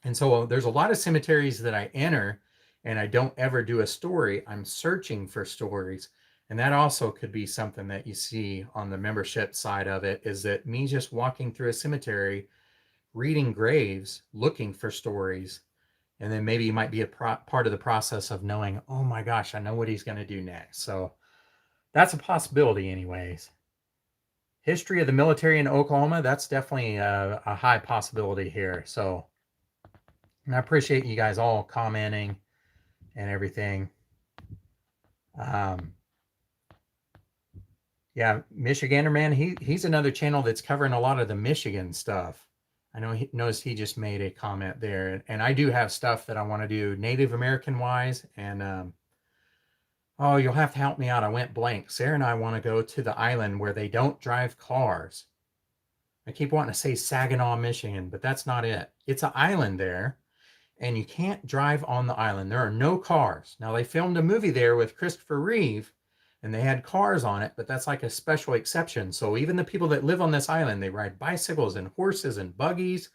And so there's a lot of cemeteries that I enter and I don't ever do a story. I'm searching for stories. And that also could be something that you see on the membership side of it, is that me just walking through a cemetery, reading graves, looking for stories. And then maybe you might be a part of the process of knowing, oh my gosh, I know what he's going to do next. So that's a possibility anyways. History of the military in Oklahoma, that's definitely a high possibility here. So, and I appreciate you guys all commenting and everything. Yeah, Michigander Man, he's another channel that's covering a lot of the Michigan stuff. I know he noticed he just made a comment there, and I do have stuff that I want to do Native American wise. And oh, you'll have to help me out. I went blank. Sarah and I want to go to the island where they don't drive cars. I keep wanting to say Saginaw, Michigan, but that's not it. It's an island there, and you can't drive on the island. There are no cars. Now, they filmed a movie there with Christopher Reeve, and they had cars on it, but that's like a special exception. So even the people that live on this island, they ride bicycles and horses and buggies.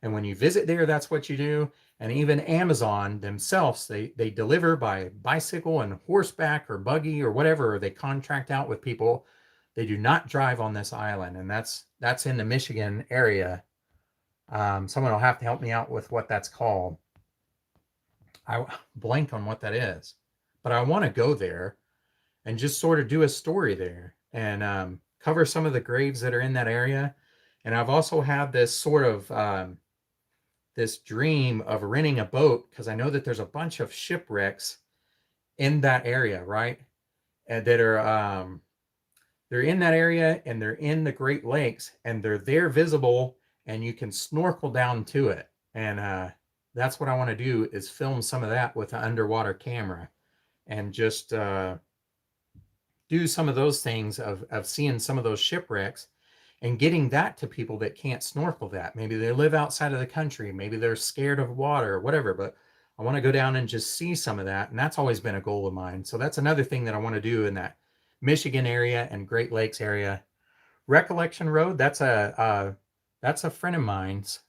And when you visit there, that's what you do. And even Amazon themselves, they deliver by bicycle and horseback or buggy or whatever, or they contract out with people. They do not drive on this island, and that's in the Michigan area. Someone will have to help me out with what that's called. I blank on what that is, but I want to go there and just sort of do a story there and cover some of the graves that are in that area. And I've also had this sort of this dream of renting a boat, because I know that there's a bunch of shipwrecks in that area, right? And that are they're in that area, and they're in the Great Lakes, and they're there visible, and you can snorkel down to it. And that's what I want to do, is film some of that with an underwater camera, and just do some of those things of seeing some of those shipwrecks and getting that to people that can't snorkel that. Maybe they live outside of the country, maybe they're scared of water or whatever, but I want to go down and just see some of that. And that's always been a goal of mine. So that's another thing that I want to do in that Michigan area and Great Lakes area. Recollection Road, that's a friend of mine's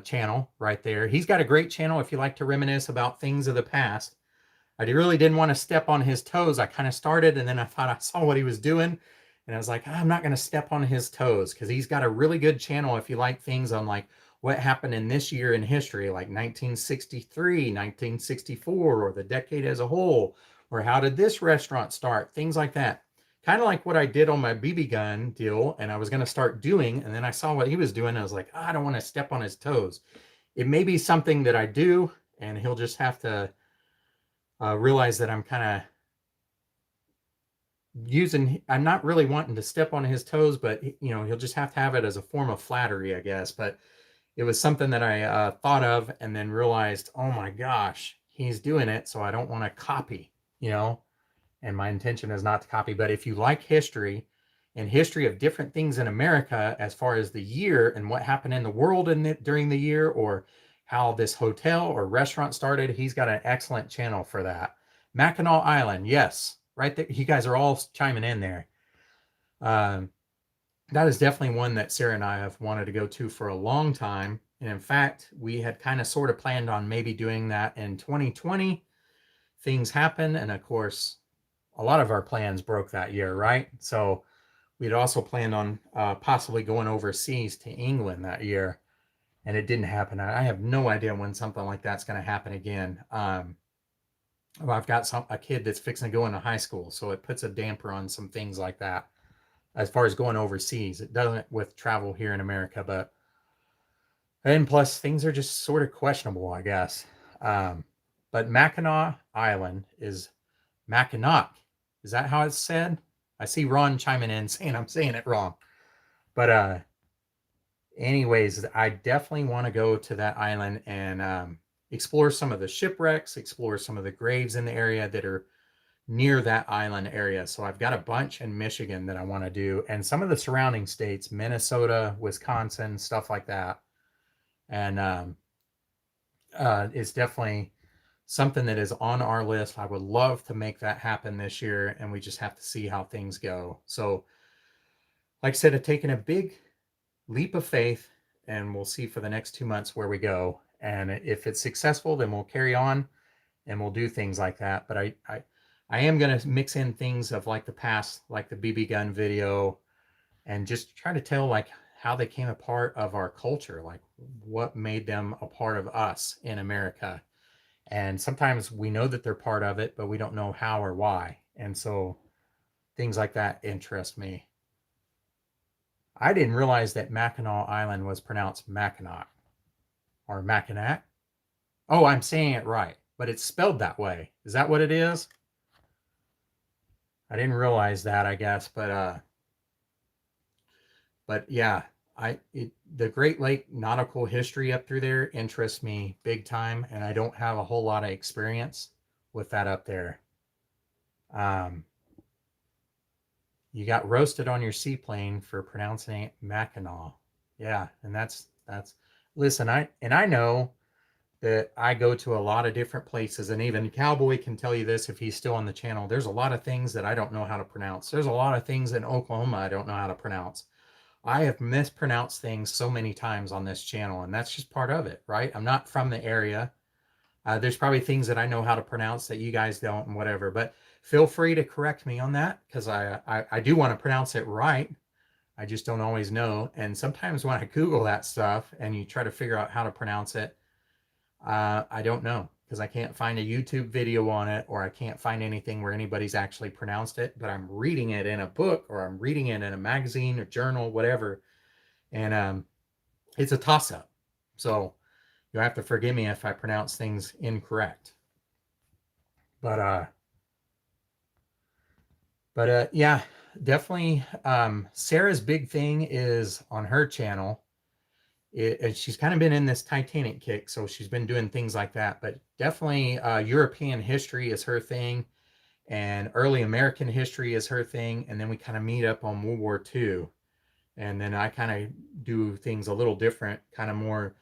channel right there. He's got a great channel if you like to reminisce about things of the past. I really didn't want to step on his toes. I kind of started, and then I thought I saw what he was doing, and I was like, I'm not going to step on his toes, because he's got a really good channel if you like things on like what happened in this year in history, like 1963, 1964, or the decade as a whole, or how did this restaurant start, things like that. Kind of like what I did on my BB gun deal, and I was going to start doing, and then I saw what he was doing, and I was like, I don't want to step on his toes. It may be something that I do, and he'll just have to realize that I'm kind of I'm not really wanting to step on his toes, but he'll just have to have it as a form of flattery, I guess. But it was something that I thought of, and then realized, oh my gosh, he's doing it, so I don't want to copy, and my intention is not to copy. But if you like history and history of different things in America, as far as the year and what happened in the world during the year, or how this hotel or restaurant started, he's got an excellent channel for that. Mackinac Island, yes, right there. You guys are all chiming in there. That is definitely one that Sarah and I have wanted to go to for a long time. And in fact, we had kind of sort of planned on maybe doing that in 2020. Things happen, and of course, a lot of our plans broke that year, right? So we'd also planned on possibly going overseas to England that year, and it didn't happen. I have no idea when something like that's going to happen again. Well, I've got a kid that's fixing to go into high school, so it puts a damper on some things like that as far as going overseas. It doesn't with travel here in America, and plus things are just sort of questionable, I guess. But Mackinac Island is Mackinac. Is that how it's said? I see Ron chiming in saying I'm saying it wrong. But anyways, I definitely want to go to that island and explore some of the shipwrecks, explore some of the graves in the area that are near that island area. So I've got a bunch in Michigan that I want to do, and some of the surrounding states, Minnesota, Wisconsin, stuff like that. And it's definitely something that is on our list. I would love to make that happen this year, and we just have to see how things go. So, like I said, I've taken a big leap of faith, and we'll see for the next 2 months where we go. And if it's successful, then we'll carry on and we'll do things like that. But I am going to mix in things of like the past, like the BB gun video, and just try to tell like how they came a part of our culture, like what made them a part of us in America. And sometimes we know that they're part of it, but we don't know how or why. And so things like that interest me. I didn't realize that Mackinac Island was pronounced Mackinac or Mackinac. Oh, I'm saying it right, but it's spelled that way. Is that what it is? I didn't realize that, I guess, but yeah, the Great Lake nautical history up through there interests me big time, and I don't have a whole lot of experience with that up there. You got roasted on your seaplane for pronouncing it Mackinac. Yeah, and that's listen, I know that I go to a lot of different places, and even Cowboy can tell you this if he's still on the channel. There's a lot of things that I don't know how to pronounce. There's a lot of things in Oklahoma I don't know how to pronounce. I have mispronounced things so many times on this channel, and that's just part of it, right? I'm not from the area. There's probably things that I know how to pronounce that you guys don't and whatever, but feel free to correct me on that, because I do want to pronounce it right. I just don't always know. And sometimes when I Google that stuff and you try to figure out how to pronounce it, I don't know, because I can't find a YouTube video on it, or I can't find anything where anybody's actually pronounced it, but I'm reading it in a book, or I'm reading it in a magazine or journal, whatever. And it's a toss-up. So you'll have to forgive me if I pronounce things incorrect. But yeah, definitely. Sarah's big thing is on her channel And she's kind of been in this Titanic kick, so she's been doing things like that. But definitely European history is her thing, and early American history is her thing. And then we kind of meet up on World War II. And then I kind of do things a little different, kind of more,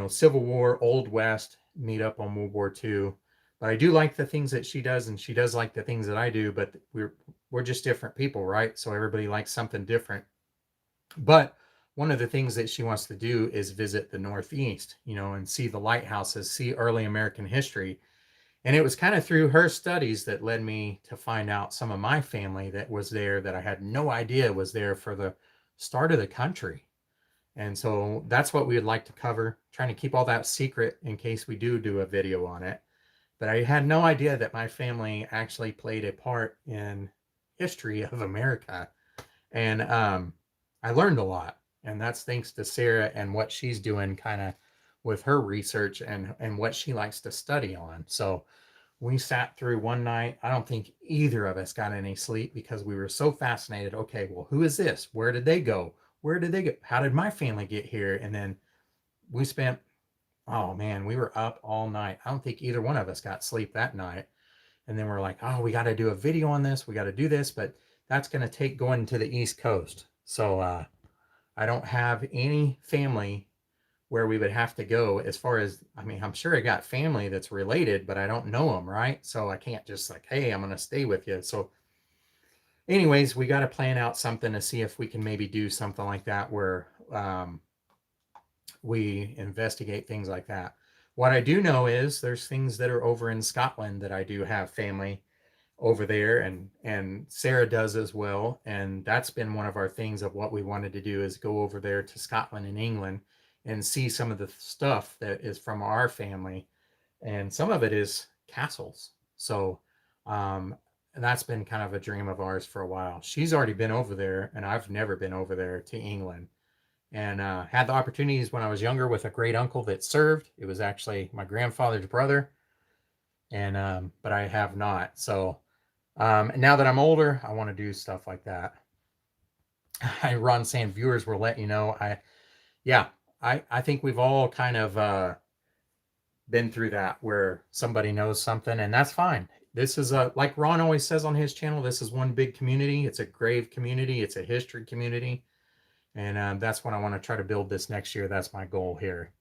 Civil War, Old West, meet up on World War II. But I do like the things that she does, and she does like the things that I do, but we're just different people, right? So everybody likes something different. But one of the things that she wants to do is visit the Northeast, and see the lighthouses, see early American history. And it was kind of through her studies that led me to find out some of my family that was there that I had no idea was there for the start of the country. And so that's what we would like to cover, trying to keep all that secret in case we do a video on it. But I had no idea that my family actually played a part in history of America. And I learned a lot. And that's thanks to Sarah and what she's doing kind of with her research and what she likes to study on. So we sat through one night. I don't think either of us got any sleep because we were so fascinated. Okay, well, who is this? Where did they go? Where did they go? How did my family get here? And then we spent, oh man, we were up all night. I don't think either one of us got sleep that night. And then we're like, oh, we got to do a video on this. We got to do this, but that's going to take going to the East Coast. So I don't have any family where we would have to go as far as, I mean, I'm sure I got family that's related, but I don't know them, right? So I can't just like, hey, I'm going to stay with you. So anyways, we got to plan out something to see if we can maybe do something like that where we investigate things like that. What I do know is there's things that are over in Scotland that I do have family over there, and Sarah does as well. And that's been one of our things of what we wanted to do is go over there to Scotland and England and see some of the stuff that is from our family. And some of it is castles. So and that's been kind of a dream of ours for a while. She's already been over there, and I've never been over there to England. And had the opportunities when I was younger with a great uncle that served. It was actually my grandfather's brother. And but I have not. So now that I'm older, I want to do stuff like that. Ron saying viewers will let you know. I think we've all kind of been through that where somebody knows something, and that's fine. This is like Ron always says on his channel, this is one big community. It's a grave community. It's a history community. And that's what I want to try to build this next year. That's my goal here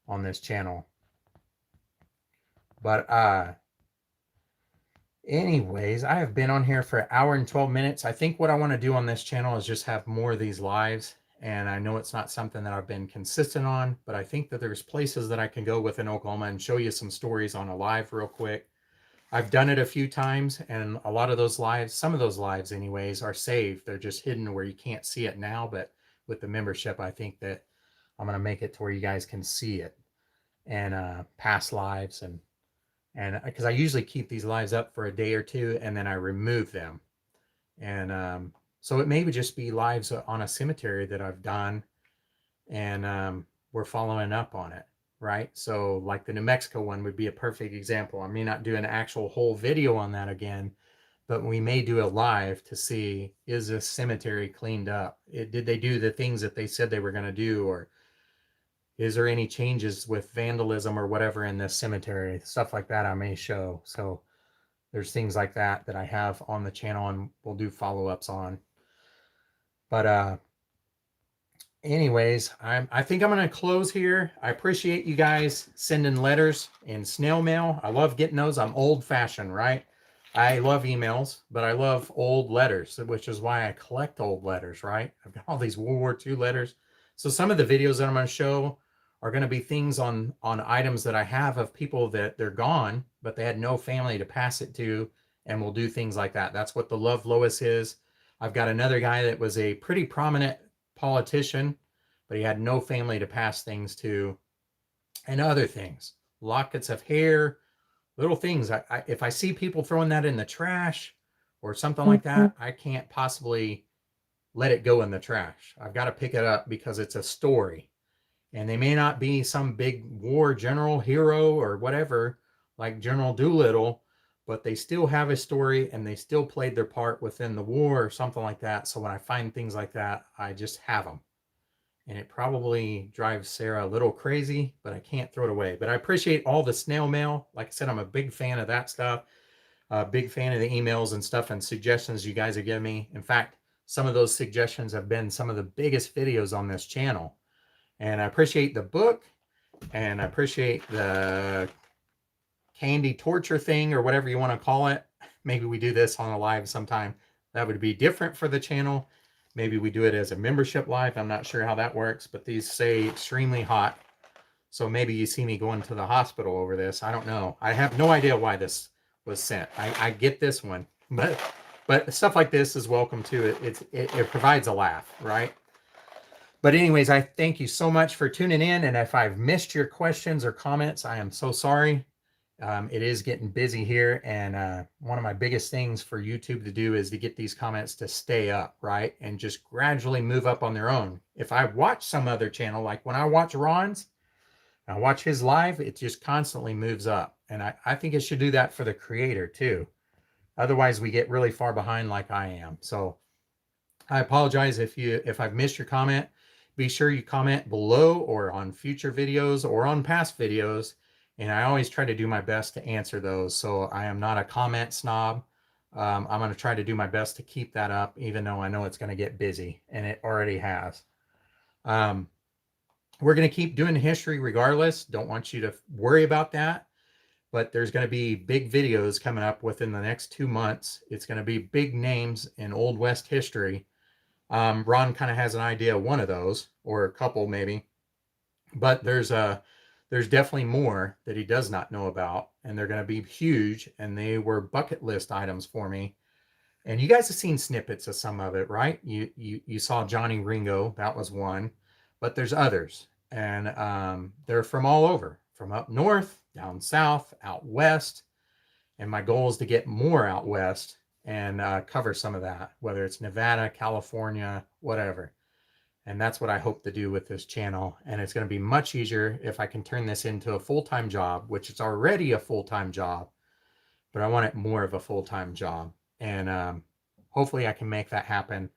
on this channel. But anyways, I have been on here for an hour and 12 minutes. I think what I want to do on this channel is just have more of these lives. And I know it's not something that I've been consistent on, but I think that there's places that I can go within Oklahoma and show you some stories on a live real quick. I've done it a few times, and a lot of those lives, some of those lives anyways, are saved. They're just hidden where you can't see it now, but with the membership, I think that I'm going to make it to where you guys can see it, and past lives, and because I usually keep these lives up for a day or two and then I remove them. And so it may just be lives on a cemetery that I've done, and we're following up on it, right? So like the New Mexico one would be a perfect example. I may not do an actual whole video on that again, but we may do a live to see, is this cemetery cleaned up? Did they do the things that they said they were going to do? Or is there any changes with vandalism or whatever in this cemetery? Stuff like that I may show. So there's things like that that I have on the channel, and we'll do follow-ups on. But anyways, I think I'm going to close here. I appreciate you guys sending letters and snail mail. I love getting those. I'm old-fashioned, right? I love emails, but I love old letters, which is why I collect old letters, right? I've got all these World War II letters. So some of the videos that I'm going to show are going to be things on items that I have of people that they're gone, but they had no family to pass it to, and we'll do things like that. That's what the Love Lois is. I've got another guy that was a pretty prominent politician, but he had no family to pass things to, and other things. Lockets of hair, little things. If I see people throwing that in the trash or something like that, I can't possibly let it go in the trash. I've got to pick it up because it's a story. And they may not be some big war general hero or whatever, like General Doolittle, but they still have a story and they still played their part within the war or something like that. So when I find things like that, I just have them. and it probably drives Sarah a little crazy, but I can't throw it away. But I appreciate all the snail mail. Like I said, I'm a big fan of that stuff. A big fan of the emails and stuff and suggestions you guys are giving me. In fact, some of those suggestions have been some of the biggest videos on this channel. And I appreciate the book, and I appreciate the candy torture thing, or whatever you want to call it. Maybe we do this on a live sometime. That would be different for the channel. Maybe we do it as a membership live. I'm not sure how that works, but these say extremely hot. So maybe you see me going to the hospital over this. I don't know. I have no idea why this was sent. I get this one, but stuff like this is welcome too. It provides a laugh, right? But anyways, I thank you so much for tuning in. And if I've missed your questions or comments, I am so sorry. It is getting busy here. And one of my biggest things for YouTube to do is to get these comments to stay up, right? And just gradually move up on their own. If I watch some other channel, like when I watch Ron's, I watch his live, it just constantly moves up. And I think it should do that for the creator too. Otherwise, we get really far behind like I am. So I apologize if I've missed your comment. Be sure you comment below or on future videos or on past videos. And I always try to do my best to answer those. So I am not a comment snob. I'm going to try to do my best to keep that up, even though I know it's going to get busy, and it already has. We're going to keep doing history regardless. Don't want you to worry about that. But there's going to be big videos coming up within the next 2 months. It's going to be big names in Old West history. Ron kind of has an idea of one of those, or a couple maybe. But there's definitely more that he does not know about. And they're going to be huge. And they were bucket list items for me. And you guys have seen snippets of some of it, right? You saw Johnny Ringo. That was one. But there's others. And they're from all over. From up north, down south, out west. And my goal is to get more out west and cover some of that, whether it's Nevada, California, whatever. And that's what I hope to do with this channel. And it's going to be much easier if I can turn this into a full-time job, which is already a full-time job, but I want it more of a full-time job. And hopefully I can make that happen.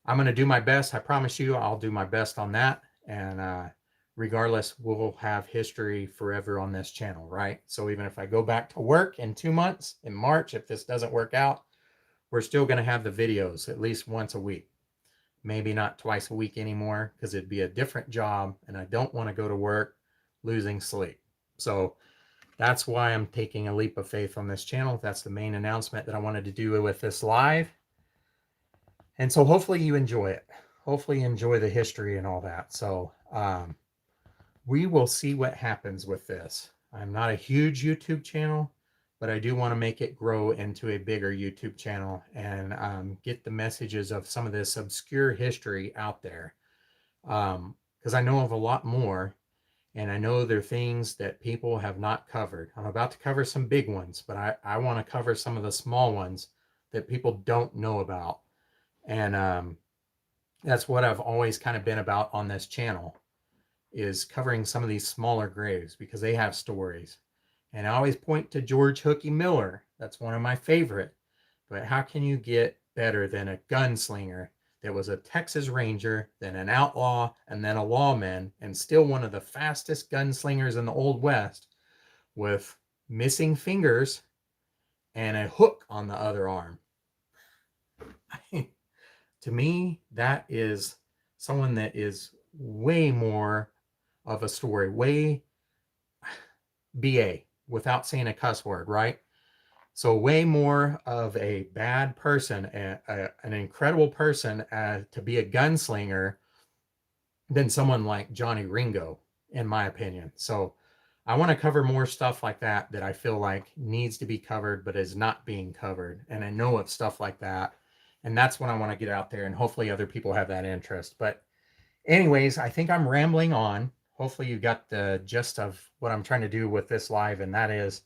I'm going to do my best. I promise you I'll do my best on that. And regardless, we'll have history forever on this channel, right? So even if I go back to work in 2 months, in March, if this doesn't work out, we're still going to have the videos at least once a week. Maybe not twice a week anymore, because it'd be a different job, and I don't want to go to work losing sleep. So that's why I'm taking a leap of faith on this channel. That's the main announcement that I wanted to do with this live. And so hopefully you enjoy it. Hopefully you enjoy the history and all that. So we will see what happens with this. I'm not a huge YouTube channel, but I do want to make it grow into a bigger YouTube channel and get the messages of some of this obscure history out there. Because I know of a lot more, and I know there are things that people have not covered. I'm about to cover some big ones, but I want to cover some of the small ones that people don't know about. And that's what I've always kind of been about on this channel, is covering some of these smaller graves, because they have stories. And I always point to George Hooky Miller. That's one of my favorite. But how can you get better than a gunslinger that was a Texas Ranger, then an outlaw, and then a lawman, and still one of the fastest gunslingers in the Old West, with missing fingers and a hook on the other arm? To me, that is someone that is way more of a story, way BA, without saying a cuss word, right? So way more of a bad person, an incredible person to be a gunslinger than someone like Johnny Ringo, in my opinion. So I want to cover more stuff like that I feel like needs to be covered, but is not being covered. And I know of stuff like that. And that's when I want to get out there, and hopefully other people have that interest. But anyways, I think I'm rambling on. Hopefully you got the gist of what I'm trying to do with this live, and that is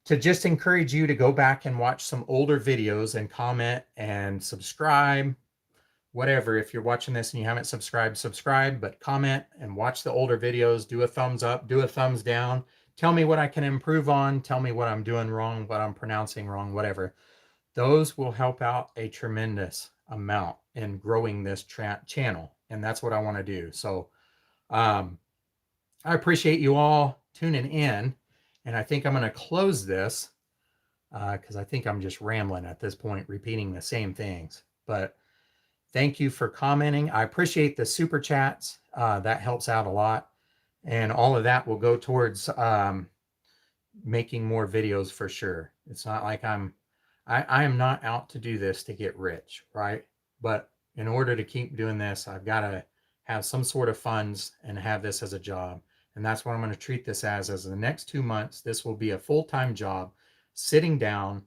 to just encourage you to go back and watch some older videos and comment and subscribe, whatever. If you're watching this and you haven't subscribed, subscribe, but comment and watch the older videos. Do a thumbs up, do a thumbs down. Tell me what I can improve on. Tell me what I'm doing wrong, what I'm pronouncing wrong, whatever. Those will help out a tremendous amount in growing this channel. And that's what I want to do. So I appreciate you all tuning in. And I think I'm going to close this because I think I'm just rambling at this point, repeating the same things. But thank you for commenting. I appreciate the super chats. That helps out a lot. And all of that will go towards making more videos for sure. It's not like I am not out to do this to get rich, right? But in order to keep doing this, I've got to have some sort of funds and have this as a job. And that's what I'm going to treat this as the next 2 months. This will be a full-time job, sitting down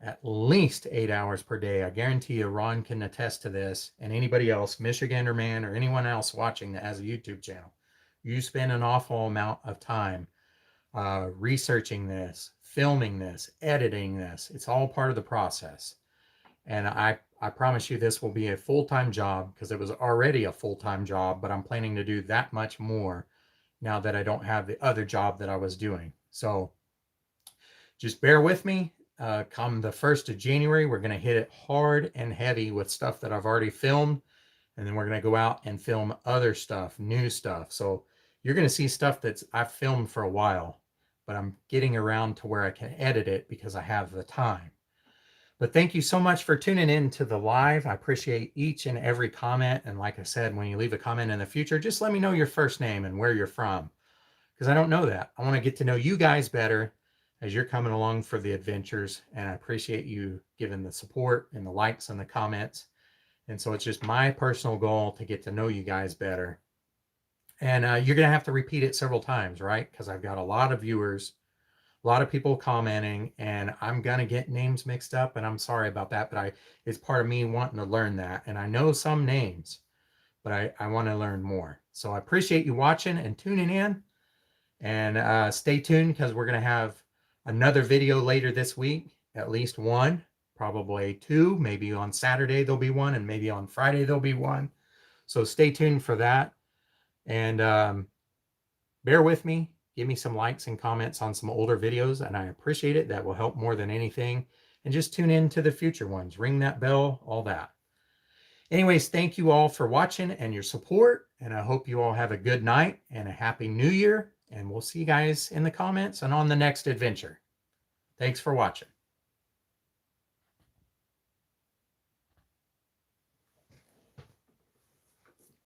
at least 8 hours per day. I guarantee you, Ron can attest to this, and anybody else, Michigander man or anyone else watching that has a YouTube channel. You spend an awful amount of time researching this, filming this, editing this. It's all part of the process. And I promise you this will be a full-time job, because it was already a full-time job, but I'm planning to do that much more now that I don't have the other job that I was doing. So just bear with me. Come the 1st of January, we're going to hit it hard and heavy with stuff that I've already filmed. And then we're going to go out and film other stuff, new stuff. So you're going to see stuff that's I've filmed for a while, but I'm getting around to where I can edit it because I have the time. But thank you so much for tuning in to the live. I appreciate each and every comment. And like I said, when you leave a comment in the future, just let me know your first name and where you're from, because I don't know that. I want to get to know you guys better as you're coming along for the adventures. And I appreciate you giving the support and the likes and the comments. And so it's just my personal goal to get to know you guys better. And you're going to have to repeat it several times, right? Because I've got a lot of viewers, a lot of people commenting, and I'm going to get names mixed up, and I'm sorry about that, but it's part of me wanting to learn that. And I know some names, but I want to learn more. So I appreciate you watching and tuning in, and stay tuned, because we're going to have another video later this week, at least one, probably two. Maybe on Saturday there'll be one, and maybe on Friday there'll be one. So stay tuned for that. And bear with me. Give me some likes and comments on some older videos, and I appreciate it. That will help more than anything. And just tune in to the future ones. Ring that bell, all that. Anyways, thank you all for watching and your support. And I hope you all have a good night and a happy new year. And we'll see you guys in the comments and on the next adventure. Thanks for watching.